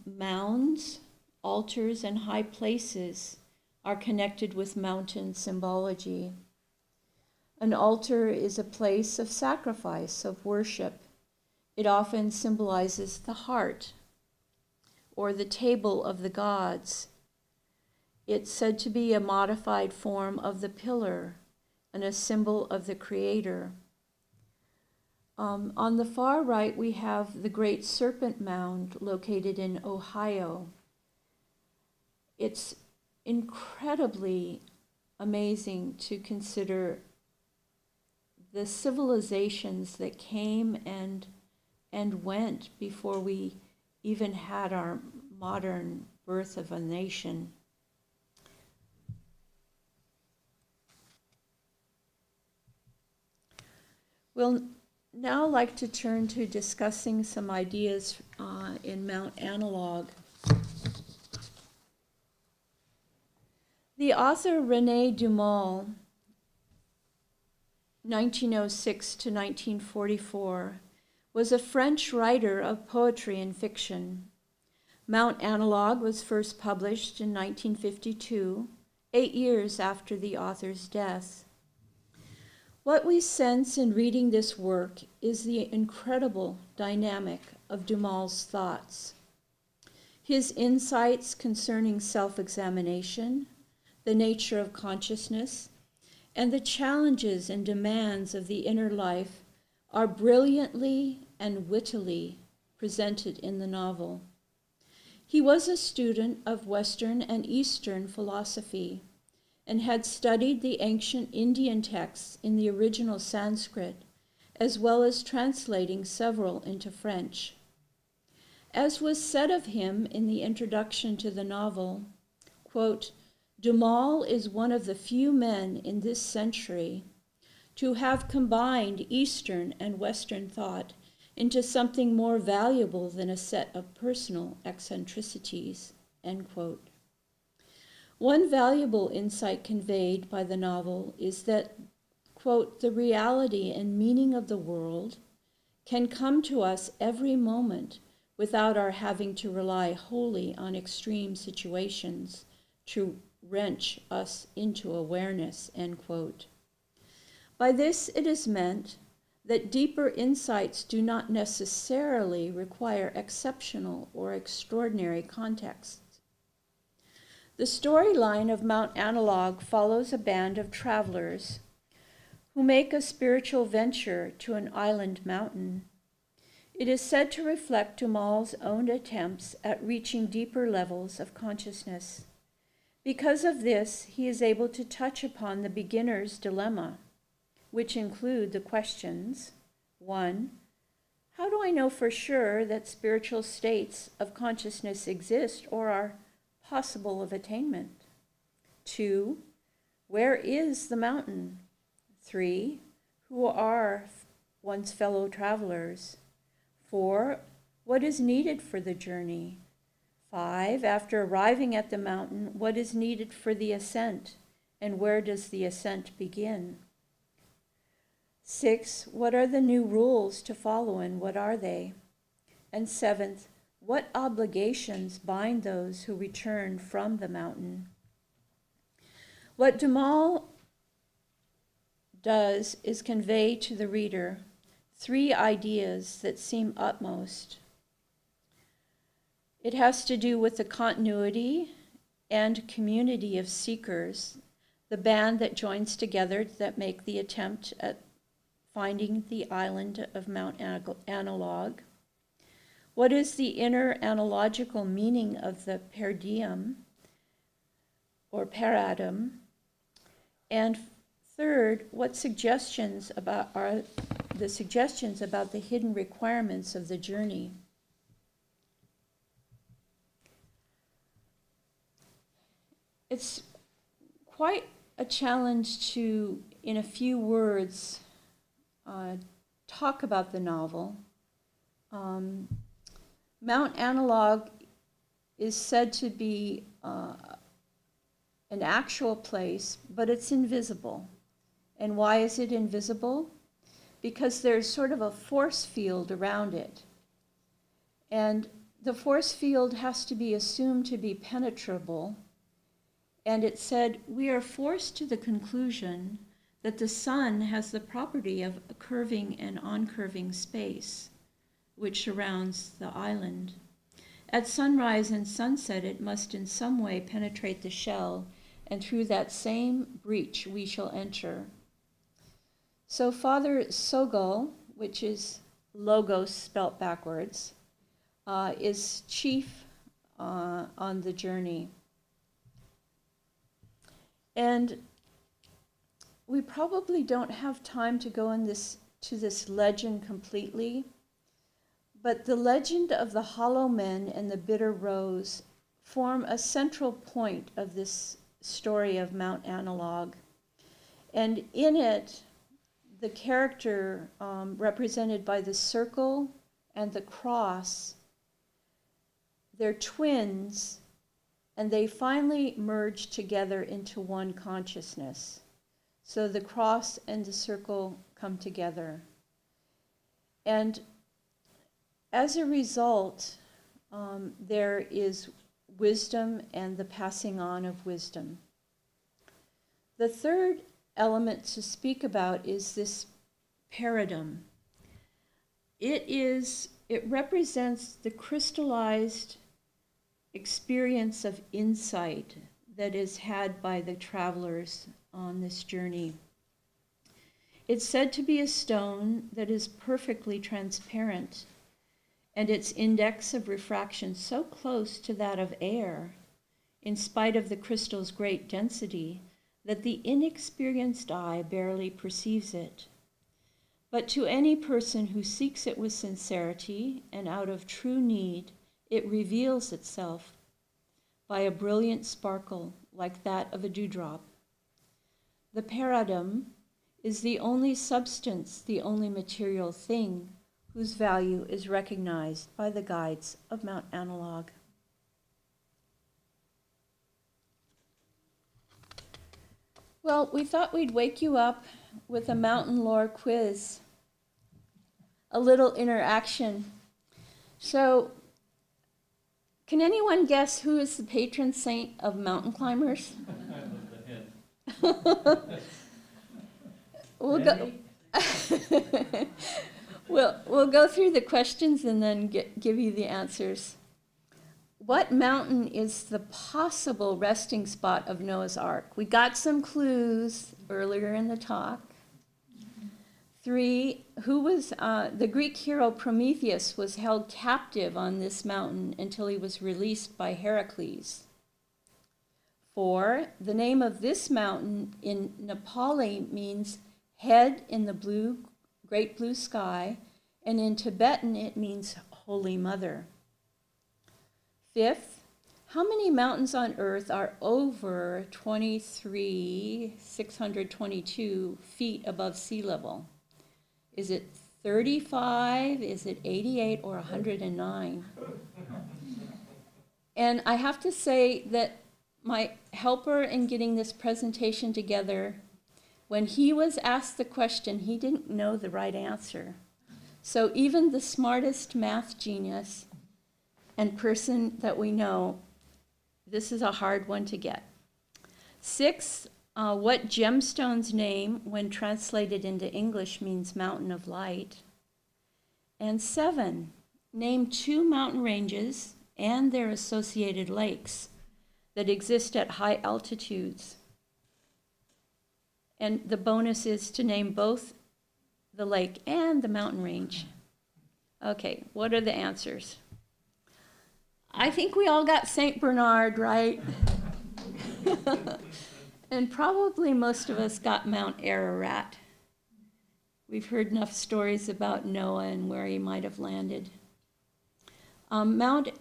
mounds, altars, and high places are connected with mountain symbology. An altar is a place of sacrifice, of worship. It often symbolizes the heart or the table of the gods. It's said to be a modified form of the pillar and a symbol of the Creator. On the far right, we have the Great Serpent Mound located in Ohio. It's incredibly amazing to consider the civilizations that came and went before we even had our modern birth of a nation. We'll now like to turn to discussing some ideas in Mount Analogue. The author René Daumal, 1906 to 1944, was a French writer of poetry and fiction. Mount Analogue was first published in 1952, 8 years after the author's death. What we sense in reading this work is the incredible dynamic of Daumal's thoughts. His insights concerning self-examination, the nature of consciousness, and the challenges and demands of the inner life are brilliantly and wittily presented in the novel. He was a student of Western and Eastern philosophy and had studied the ancient Indian texts in the original Sanskrit, as well as translating several into French. As was said of him in the introduction to the novel, quote, Daumal is one of the few men in this century to have combined Eastern and Western thought into something more valuable than a set of personal eccentricities, end quote. One valuable insight conveyed by the novel is that, quote, the reality and meaning of the world can come to us every moment without our having to rely wholly on extreme situations to wrench us into awareness, end quote. By this it is meant that deeper insights do not necessarily require exceptional or extraordinary contexts. The storyline of Mount Analogue follows a band of travelers who make a spiritual venture to an island mountain. It is said to reflect Daumal's own attempts at reaching deeper levels of consciousness. Because of this, he is able to touch upon the beginner's dilemma, which include the questions, 1, how do I know for sure that spiritual states of consciousness exist or are possible of attainment? 2, where is the mountain? 3, who are one's fellow travelers? 4, what is needed for the journey? 5, after arriving at the mountain, what is needed for the ascent, and where does the ascent begin? 6, what are the new rules to follow, and what are they? And 7th, what obligations bind those who return from the mountain? What Daumal does is convey to the reader 3 ideas that seem utmost. It has to do with the continuity and community of seekers, the band that joins together that make the attempt at finding the island of Mount Analogue. What is the inner analogical meaning of the per diem or paradigm? And third, what suggestions are the suggestions about the hidden requirements of the journey? It's quite a challenge to in a few words, talk about the novel. Mount Analogue is said to be an actual place, but it's invisible. And why is it invisible? Because there's sort of a force field around it. And the force field has to be assumed to be penetrable. And it said, we are forced to the conclusion that the sun has the property of a curving and on-curving space, which surrounds the island. At sunrise and sunset, it must in some way penetrate the shell, and through that same breach we shall enter. So Father Sogol, which is logos spelt backwards, is chief on the journey. And we probably don't have time to go to this legend completely, but the legend of the hollow men and the bitter rose form a central point of this story of Mount Analogue. And in it, the character represented by the circle and the cross, they're twins, and they finally merge together into one consciousness. So the cross and the circle come together. And as a result, there is wisdom and the passing on of wisdom. The third element to speak about is this paradigm. It represents the crystallized experience of insight that is had by the travelers on this journey. It's said to be a stone that is perfectly transparent, and its index of refraction so close to that of air, in spite of the crystal's great density, that the inexperienced eye barely perceives it. But to any person who seeks it with sincerity and out of true need, it reveals itself by a brilliant sparkle like that of a dewdrop. The paradigm is the only substance, the only material thing whose value is recognized by the guides of Mount Analogue. Well, we thought we'd wake you up with a mountain lore quiz, a little interaction. So, can anyone guess who is the patron saint of mountain climbers? We'll go through the questions and then give you the answers. What mountain is the possible resting spot of Noah's Ark? We got some clues earlier in the talk. 3, who was the Greek hero Prometheus was held captive on this mountain until he was released by Heracles. 4, the name of this mountain in Nepali means head in the great blue sky, and in Tibetan it means Holy Mother. 5th, how many mountains on Earth are over 23,622 feet above sea level? Is it 35, is it 88, or 109? And I have to say that my helper in getting this presentation together, when he was asked the question, he didn't know the right answer. So even the smartest math genius and person that we know, this is a hard one to get. 6, what gemstone's name, when translated into English, means mountain of light? And 7, name 2 mountain ranges and their associated lakes that exist at high altitudes. And the bonus is to name both the lake and the mountain range. Okay, what are the answers? I think we all got St. Bernard, right? And probably most of us got Mount Ararat. We've heard enough stories about Noah and where he might have landed. Mount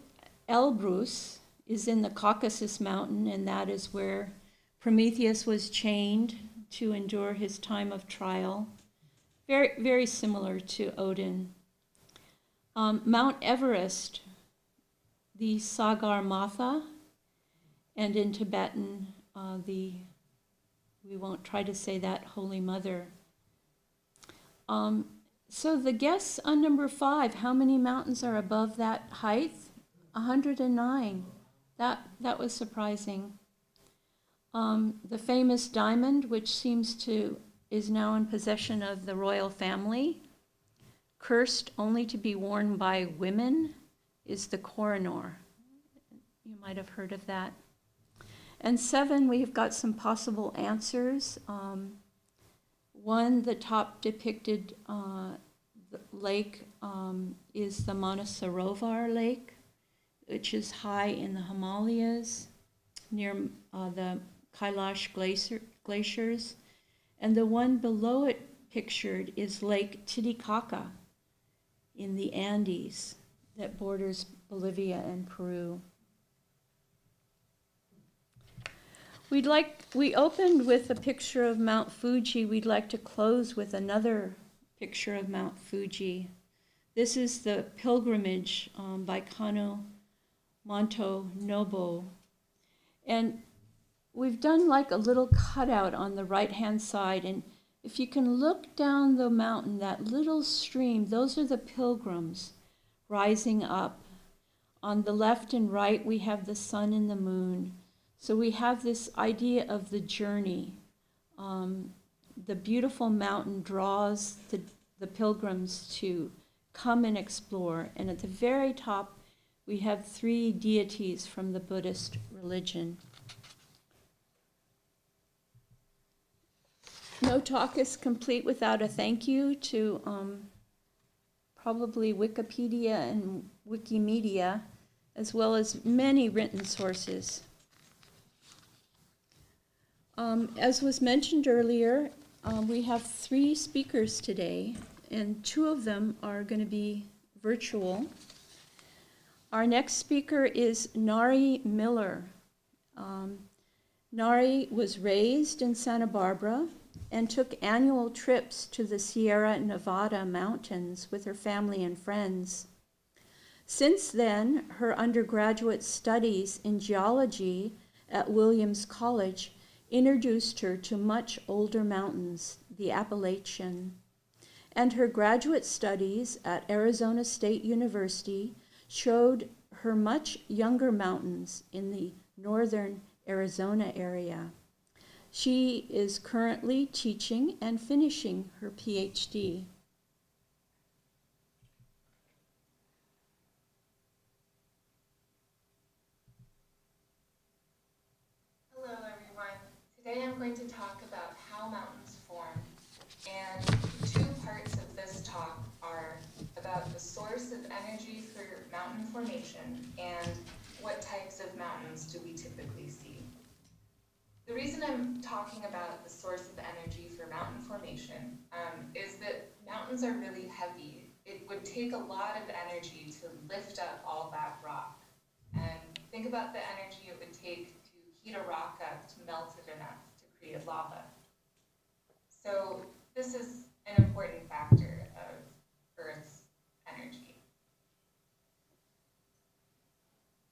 Elbrus is in the Caucasus Mountain, and that is where Prometheus was chained to endure his time of trial. Very, very similar to Odin. Mount Everest, the Sagarmatha, and in Tibetan, we won't try to say that, Holy Mother. So the guess on number 5, how many mountains are above that height? 109. That was surprising. The famous diamond, which is now in possession of the royal family, cursed only to be worn by women, is the Kohinoor. You might have heard of that. And 7, we've got some possible answers. One, the top depicted lake is the Manasarovar Lake, which is high in the Himalayas, near the Kailash glaciers. And the one below it pictured is Lake Titicaca in the Andes that borders Bolivia and Peru. We opened with a picture of Mount Fuji. We'd like to close with another picture of Mount Fuji. This is the pilgrimage by Kano Monto Nobo. And we've done like a little cutout on the right-hand side. And if you can look down the mountain, that little stream, those are the pilgrims rising up. On the left and right, we have the sun and the moon. So we have this idea of the journey. The beautiful mountain draws the pilgrims to come and explore. And at the very top, we have 3 deities from the Buddhist religion. No talk is complete without a thank you to probably Wikipedia and Wikimedia, as well as many written sources. As was mentioned earlier, we have 3 speakers today, and 2 of them are going to be virtual. Our next speaker is Nari Miller. Nari was raised in Santa Barbara and took annual trips to the Sierra Nevada mountains with her family and friends. Since then, her undergraduate studies in geology at Williams College introduced her to much older mountains, the Appalachian. And her graduate studies at Arizona State University showed her much younger mountains in the northern Arizona area. She is currently teaching and finishing her PhD. Hello everyone. Today I'm going to talk about how mountains form, and 2 parts of this talk are about the source of energy for mountain formation and what types of mountains do we typically see. The reason I'm talking about the source of energy for mountain formation is that mountains are really heavy. It would take a lot of energy to lift up all that rock. And think about the energy it would take to heat a rock up to melt it enough to create lava. So this is an important factor of Earth's energy.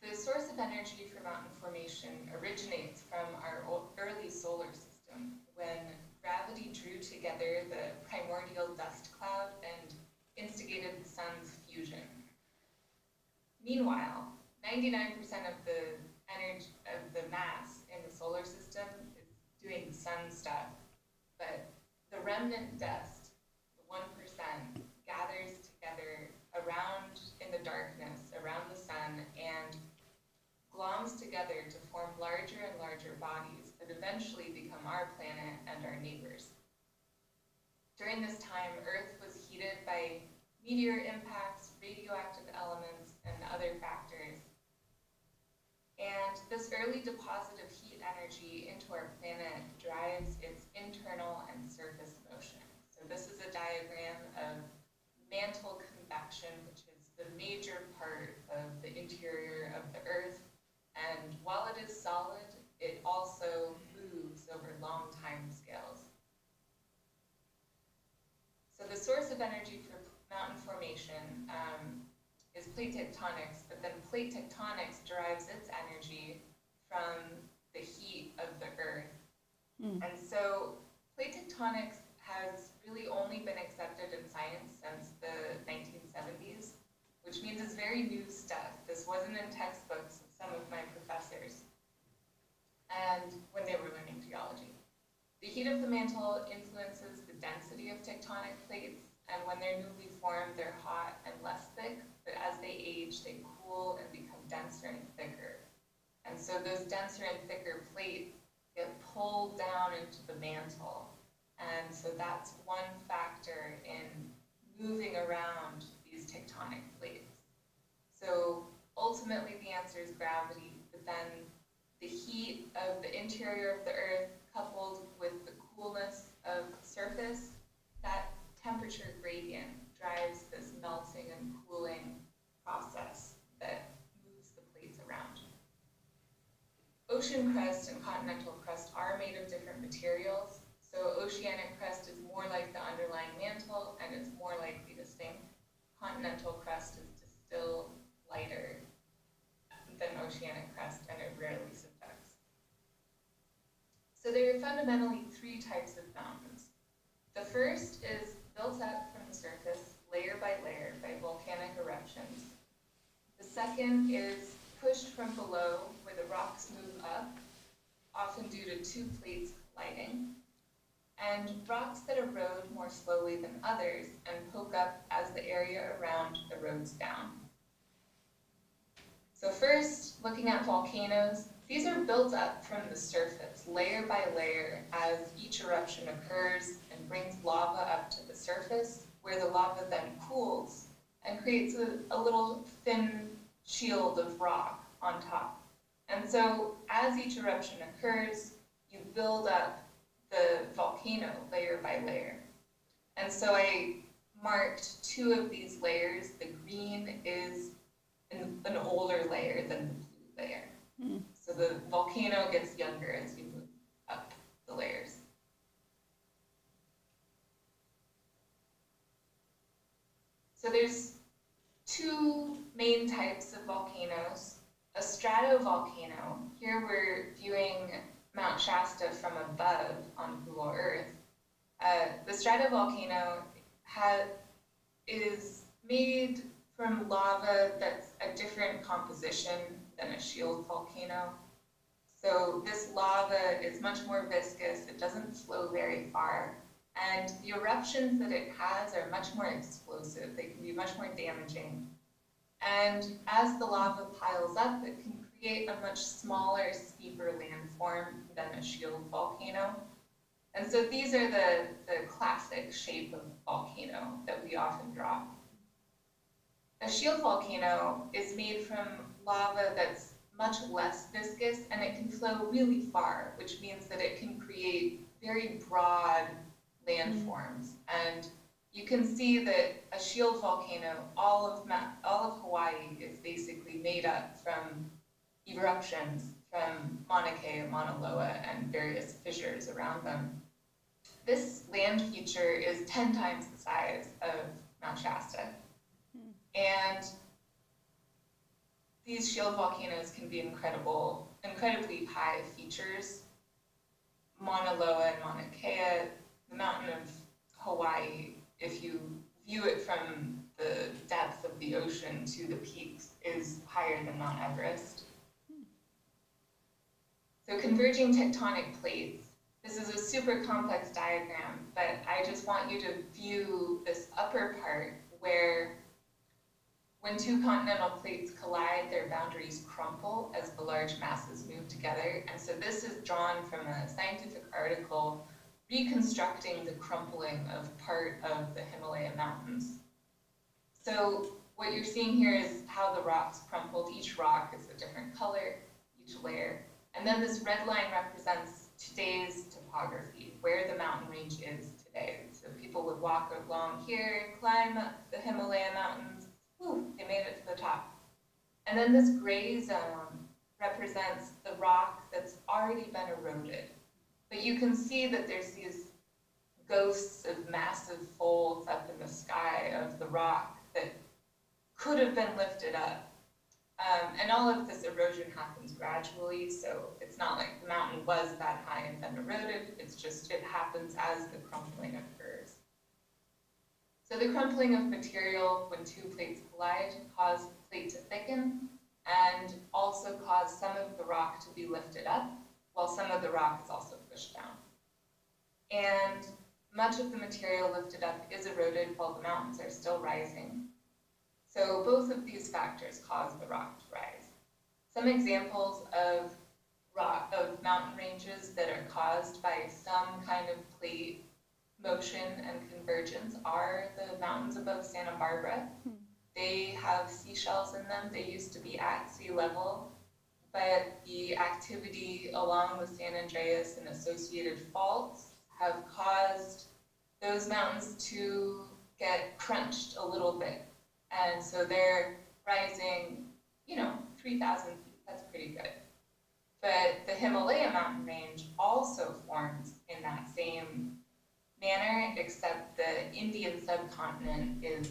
The source of energy for mountain formation originates from our early solar system, when gravity drew together the primordial dust cloud and instigated the sun's fusion. Meanwhile, 99% of the energy of the mass in the solar system is doing sun stuff, but the remnant dust, the 1%, gathers together around in the darkness around the sun and gloms together to form larger and larger bodies that eventually become our planet and our neighbors. During this time, Earth was heated by meteor impacts, radioactive elements, and other factors. And this early deposit of heat energy into our planet drives its internal and surface motion. So this is a diagram of mantle convection, which is the major part of the interior of the Earth. And while it is solid, it also moves over long time scales. of energy for mountain formation is plate tectonics, but then plate tectonics derives its energy from the heat of the Earth. And so plate tectonics has really only been accepted in science since the 1970s, which means it's very new stuff. This wasn't in textbooks of some of my professors and when they were learning geology. The heat of the mantle influences the density of tectonic plates, and when they're newly formed, they're hot and less thick, but as they age, they cool and become denser and thicker. And so those denser and thicker plates get pulled down into the mantle. And so that's one factor in moving around these tectonic plates. So ultimately the answer is gravity, but then the heat of the interior of the Earth coupled with the coolness of the surface, that temperature gradient drives this melting and cooling process that moves the plates around. Ocean crust and continental crust are made of different materials. So oceanic crust is more like the underlying mantle and it's more likely to sink. Continental crust is just still lighter than oceanic crust and it rarely subducts. So there are fundamentally three types of mountains. The first is built up from the surface, layer by volcanic eruptions. The second is pushed from below, where the rocks move up, often due to two plates colliding, and rocks that erode more slowly than others and poke up as the area around erodes down. So first, looking at volcanoes, these are built up from the surface, layer by layer, as each eruption occurs and brings lava up to the surface, where the lava then cools and creates a little thin shield of rock on top. And so as each eruption occurs, you build up the volcano layer by layer. And so I marked two of these layers. The green is an older layer than the blue layer. So the volcano gets younger as you move up the layers. So there's two main types of volcanoes. A stratovolcano, here we're viewing Mount Shasta from above on Google Earth. The stratovolcano is made from lava that's a different composition than a shield volcano. So this lava is much more viscous, it doesn't flow very far, and the eruptions that it has are much more explosive, they can be much more damaging. And as the lava piles up, it can create a much smaller, steeper landform than a shield volcano. And so these are the classic shape of volcano that we often draw. A shield volcano is made from lava that's much less viscous and it can flow really far, which means that it can create very broad landforms. And you can see that a shield volcano, all of Hawaii is basically made up from eruptions from Mauna Kea, Mauna Loa, and various fissures around them. This land feature is 10 times the size of Mount Shasta. And these shield volcanoes can be incredibly high features. Mauna Loa and Mauna Kea, the mountain of Hawaii, if you view it from the depth of the ocean to the peaks, is higher than Mount Everest. So converging tectonic plates, this is a super complex diagram, but I just want you to view this upper part where when two continental plates collide, their boundaries crumple as the large masses move together. And so this is drawn from a scientific article reconstructing the crumpling of part of the Himalaya mountains. So what you're seeing here is how the rocks crumpled. Each rock is a different color, each layer. And then this red line represents today's topography, where the mountain range is today. So people would walk along here, climb up the Himalaya mountains, whew, they made it to the top. And then this gray zone represents the rock that's already been eroded. But you can see that there's these ghosts of massive folds up in the sky of the rock that could have been lifted up. And all of this erosion happens gradually, so it's not like the mountain was that high and then eroded, it's just it happens as the crumpling occurs. So the crumpling of material when two plates collide cause the plate to thicken and also cause some of the rock to be lifted up, while some of the rock is also pushed down. And much of the material lifted up is eroded while the mountains are still rising. So both of these factors cause the rock to rise. Some examples of mountain ranges that are caused by some kind of plate motion and convergence are the mountains above Santa Barbara. They have seashells in them. They used to be at sea level, but the activity along the San Andreas and associated faults have caused those mountains to get crunched a little bit. And so they're rising, 3,000 feet, that's pretty good. But the Himalaya mountain range also forms in that same manner, except the Indian subcontinent is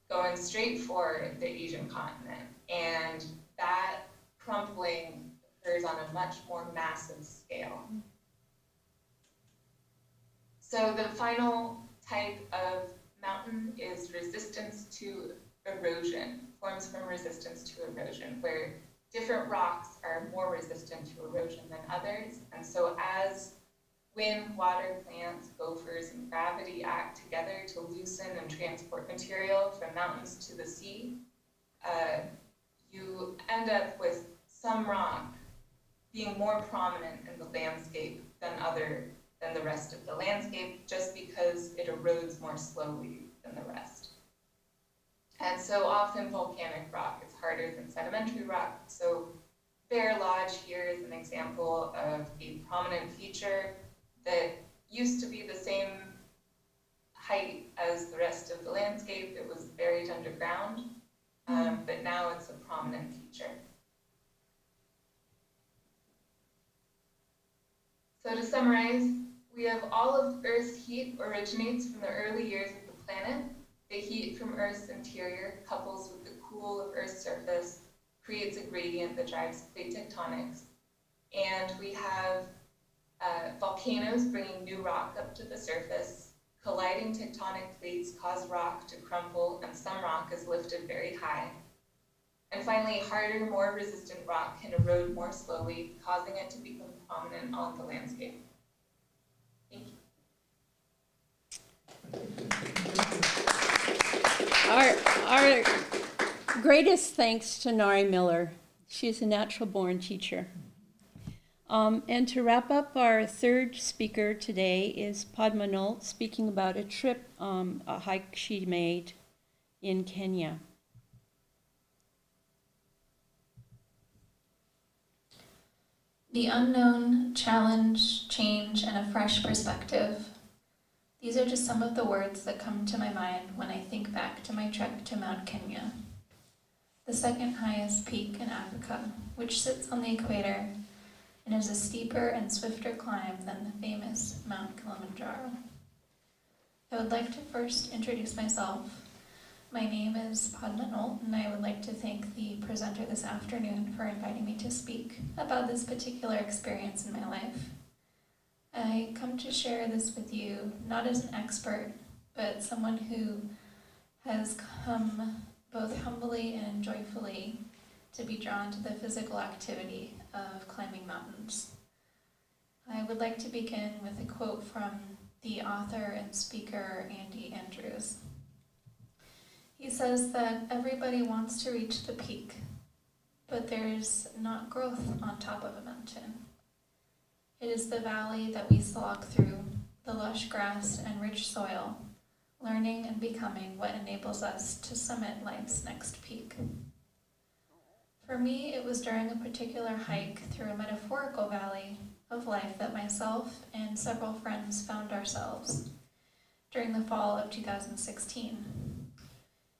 going straight for the Asian continent. And that crumpling occurs on a much more massive scale. So the final type of mountain is resistance to erosion, forms from resistance to erosion, where different rocks are more resistant to erosion than others. And so as wind, water, plants, gophers, and gravity act together to loosen and transport material from mountains to the sea, you end up with some rock being more prominent in the landscape than the rest of the landscape, just because it erodes more slowly than the rest. And so often volcanic rock is harder than sedimentary rock. So Bear Lodge here is an example of a prominent feature that used to be the same height as the rest of the landscape. It was buried underground, but now it's a prominent feature. So to summarize, we have all of Earth's heat originates from the early years of the planet. The heat from Earth's interior couples with the cool of Earth's surface, creates a gradient that drives plate tectonics. And we have volcanoes bringing new rock up to the surface. Colliding tectonic plates cause rock to crumple, and some rock is lifted very high. And finally, harder, more resistant rock can erode more slowly, causing it to become prominent on the landscape. Thank you. Our greatest thanks to Nari Miller. She's a natural-born teacher. And to wrap up, our third speaker today is Padma Nolt, speaking about a trip, a hike she made in Kenya. The unknown, challenge, change, and a fresh perspective. These are just some of the words that come to my mind when I think back to my trek to Mount Kenya, the second highest peak in Africa, which sits on the equator and is a steeper and swifter climb than the famous Mount Kilimanjaro. I would like to first introduce myself. My name is Padma Nolt, and I would like to thank the presenter this afternoon for inviting me to speak about this particular experience in my life. I come to share this with you not as an expert, but someone who has come both humbly and joyfully to be drawn to the physical activity of climbing mountains. I would like to begin with a quote from the author and speaker Andy Andrews. He says that everybody wants to reach the peak, but there's not growth on top of a mountain. It is the valley that we slog through, the lush grass and rich soil, learning and becoming what enables us to summit life's next peak. For me, it was during a particular hike through a metaphorical valley of life that myself and several friends found ourselves during the fall of 2016.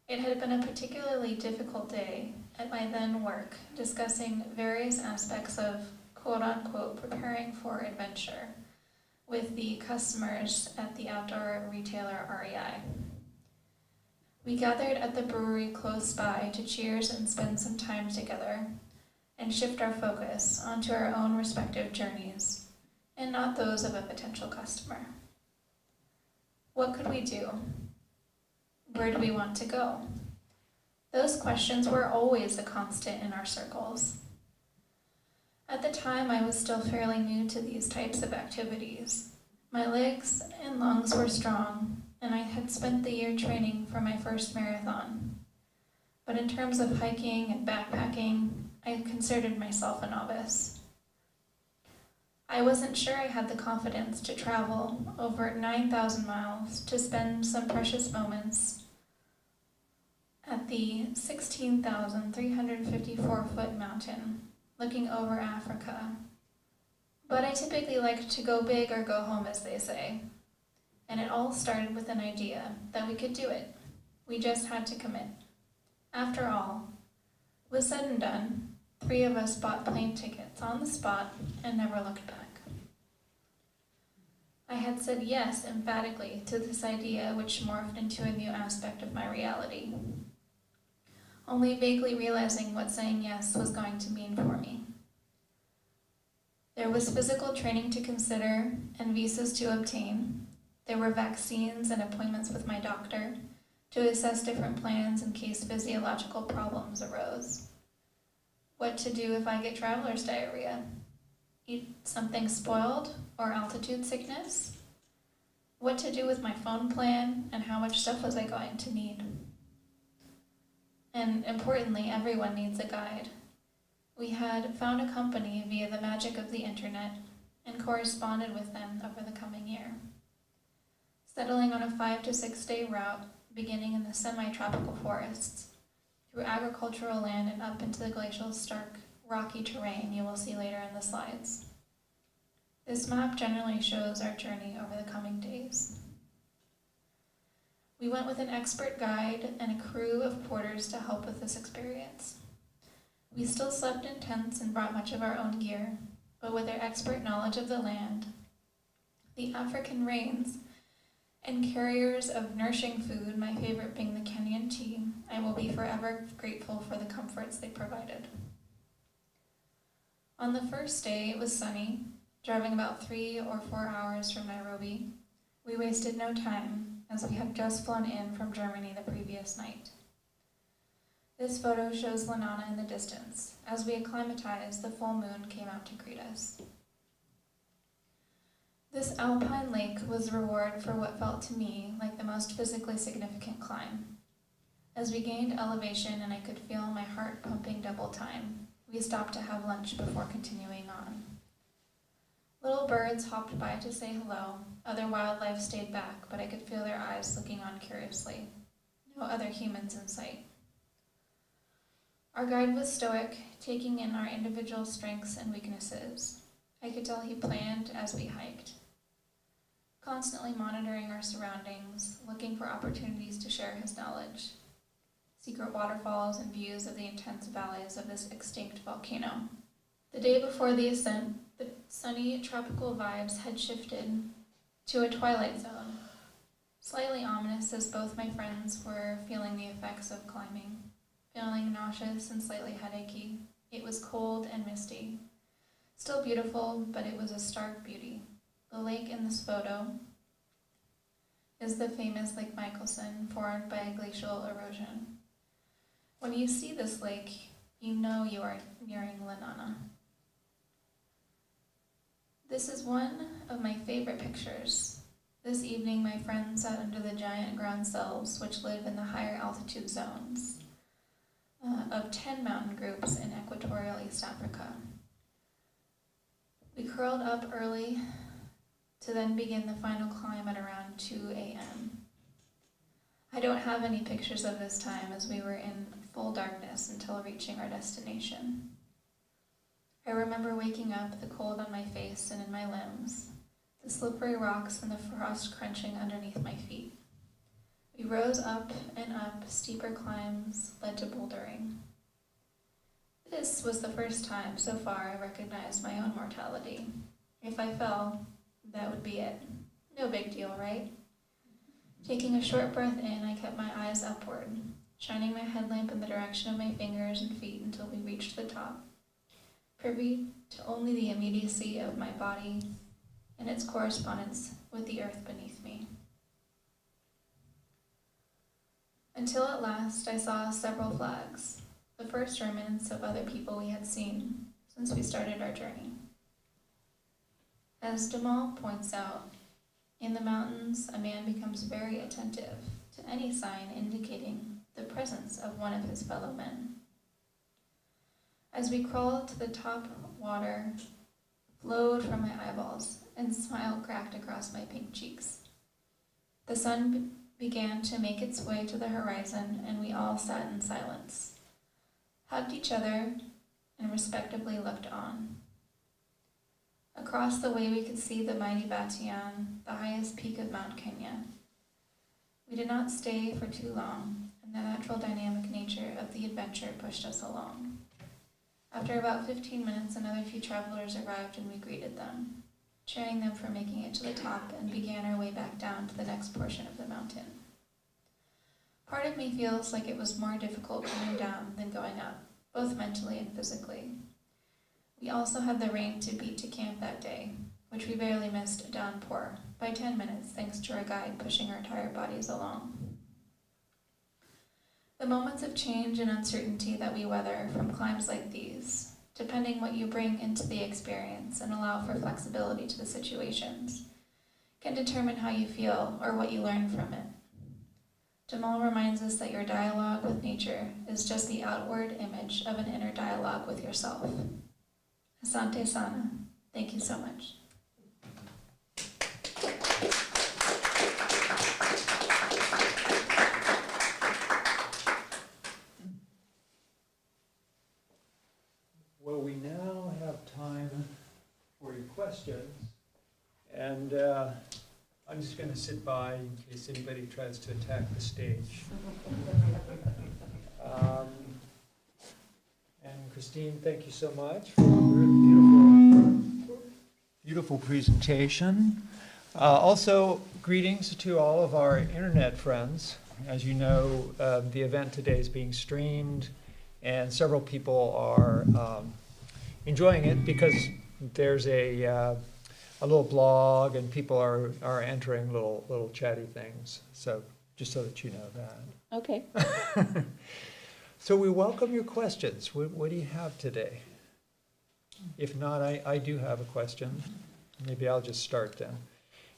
It had been a particularly difficult day at my then work, discussing various aspects of quote-unquote preparing for adventure with the customers at the outdoor retailer REI. We gathered at the brewery close by to cheers and spend some time together and shift our focus onto our own respective journeys and not those of a potential customer. What could we do? Where do we want to go? Those questions were always a constant in our circles. At the time, I was still fairly new to these types of activities. My legs and lungs were strong, and I had spent the year training for my first marathon. But in terms of hiking and backpacking, I considered myself a novice. I wasn't sure I had the confidence to travel over 9,000 miles to spend some precious moments at the 16,354-foot mountain looking over Africa. But I typically like to go big or go home, as they say. And it all started with an idea that we could do it. We just had to commit. After all, with said and done, 3 of us bought plane tickets on the spot and never looked back. I had said yes emphatically to this idea, which morphed into a new aspect of my reality, only vaguely realizing what saying yes was going to mean for me. There was physical training to consider and visas to obtain. There were vaccines and appointments with my doctor to assess different plans in case physiological problems arose. What to do if I get traveler's diarrhea? Eat something spoiled or altitude sickness? What to do with my phone plan and how much stuff was I going to need? And importantly, everyone needs a guide. We had found a company via the magic of the internet and corresponded with them over the coming year, settling on a 5 to 6 day route beginning in the semi-tropical forests, through agricultural land and up into the glacial, stark, rocky terrain you will see later in the slides. This map generally shows our journey over the coming days. We went with an expert guide and a crew of porters to help with this experience. We still slept in tents and brought much of our own gear, but with their expert knowledge of the land, the African rains, and carriers of nourishing food, my favorite being the Kenyan tea, I will be forever grateful for the comforts they provided. On the first day, it was sunny, driving about 3 or 4 hours from Nairobi. We wasted no time, as we had just flown in from Germany the previous night. This photo shows Lanana in the distance. As we acclimatized, the full moon came out to greet us. This alpine lake was the reward for what felt to me like the most physically significant climb. As we gained elevation and I could feel my heart pumping double time, we stopped to have lunch before continuing on. Little birds hopped by to say hello. Other wildlife stayed back, but I could feel their eyes looking on curiously. No other humans in sight. Our guide was stoic, taking in our individual strengths and weaknesses. I could tell he planned as we hiked, constantly monitoring our surroundings, looking for opportunities to share his knowledge. Secret waterfalls and views of the intense valleys of this extinct volcano. The day before the ascent, the sunny tropical vibes had shifted to a twilight zone, slightly ominous as both my friends were feeling the effects of climbing, feeling nauseous and slightly headachy. It was cold and misty. Still beautiful, but it was a stark beauty. The lake in this photo is the famous Lake Michelson, formed by glacial erosion. When you see this lake, you know you are nearing Lanana. This is one of my favorite pictures. This evening, my friends sat under the giant ground cells, which live in the higher altitude zones of 10 mountain groups in equatorial East Africa. We curled up early to then begin the final climb at around 2 a.m. I don't have any pictures of this time, as we were in full darkness until reaching our destination. I remember waking up, the cold on my face and in my limbs, the slippery rocks and the frost crunching underneath my feet. We rose up and up, steeper climbs led to bouldering. This was the first time so far I recognized my own mortality. If I fell, That would be it. No big deal, right? Taking a short breath in, I kept my eyes upward, shining my headlamp in the direction of my fingers and feet until we reached the top, privy to only the immediacy of my body and its correspondence with the earth beneath me. Until at last I saw several flags, the first remnants of other people we had seen since we started our journey. As Daumal points out, in the mountains, a man becomes very attentive to any sign indicating the presence of one of his fellow men. As we crawled to the top, water flowed from my eyeballs, and a smile cracked across my pink cheeks. The sun began to make its way to the horizon, and we all sat in silence, hugged each other, and respectively looked on. Across the way we could see the mighty Batian, the highest peak of Mount Kenya. We did not stay for too long, and the natural dynamic nature of the adventure pushed us along. After about 15 minutes, another few travelers arrived and we greeted them, cheering them for making it to the top, and began our way back down to the next portion of the mountain. Part of me feels like it was more difficult coming down than going up, both mentally and physically. We also had the rain to beat to camp that day, which we barely missed a downpour by 10 minutes thanks to our guide pushing our tired bodies along. The moments of change and uncertainty that we weather from climbs like these, depending what you bring into the experience and allow for flexibility to the situations, can determine how you feel or what you learn from it. Daumal reminds us that your dialogue with nature is just the outward image of an inner dialogue with yourself. Asante Sana. Thank you so much. Well, we now have time for your questions, and I'm just going to sit by in case anybody tries to attack the stage. And Christine, thank you so much for a beautiful presentation. Also, greetings to all of our internet friends. As you know, the event today is being streamed, and several people are enjoying it because there's a little blog, and people are entering little chatty things. So just so that you know that. Okay. So we welcome your questions. What do you have today? If not, I do have a question. Maybe I'll just start then.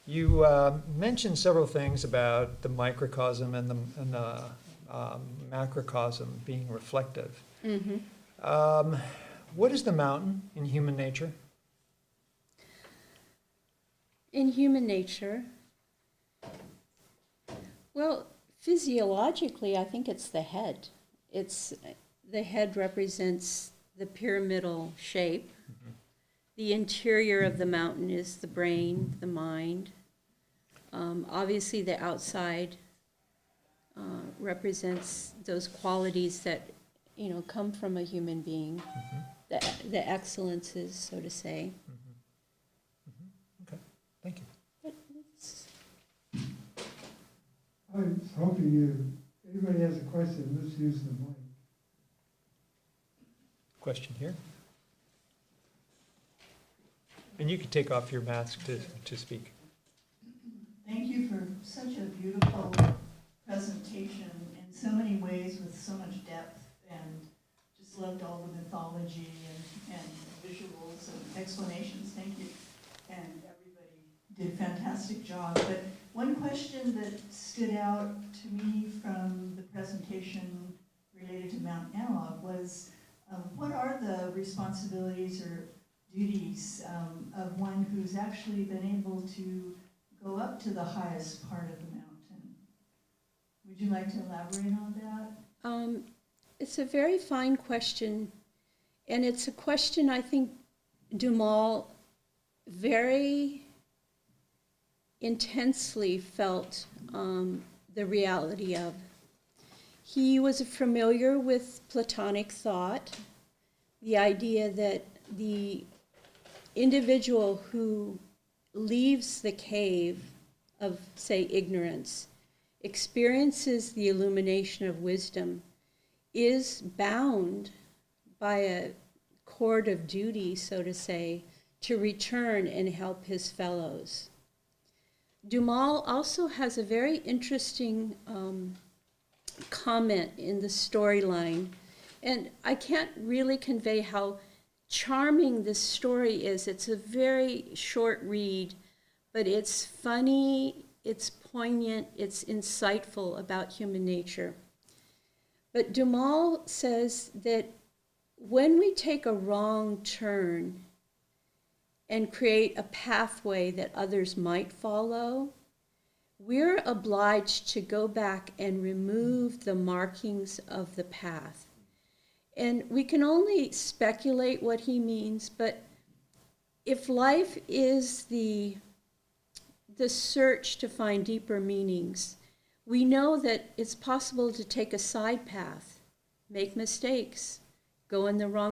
You mentioned several things about the microcosm and the macrocosm being reflective. Mm-hmm. What is the mountain in human nature? In human nature, well, physiologically, I think it's the head. The head represents the pyramidal shape. Mm-hmm. The interior of the mountain is the brain, the mind. Obviously, the outside represents those qualities that come from a human being, mm-hmm. the excellences, so to say. Mm-hmm. Mm-hmm. Okay, thank you. I was hoping anybody has a question, let's use the mic. Question here. And you can take off your mask to speak. Thank you for such a beautiful presentation in so many ways with so much depth, and just loved all the mythology and visuals and explanations. Thank you. And everybody did a fantastic job. But one question that stood out to me from the presentation related to Mount Analogue was, what are the responsibilities or duties of one who's actually been able to go up to the highest part of the mountain? Would you like to elaborate on that? It's a very fine question, and it's a question I think Daumal very intensely felt the reality of. He was familiar with Platonic thought, the idea that the individual who leaves the cave of, say, ignorance, experiences the illumination of wisdom, is bound by a cord of duty, so to say, to return and help his fellows. Daumal also has a very interesting comment in the storyline, and I can't really convey how charming this story is. It's a very short read, but it's funny, it's poignant, it's insightful about human nature. But Daumal says that when we take a wrong turn and create a pathway that others might follow, we're obliged to go back and remove the markings of the path. And we can only speculate what he means, but if life is the search to find deeper meanings, we know that it's possible to take a side path, make mistakes, go in the wrong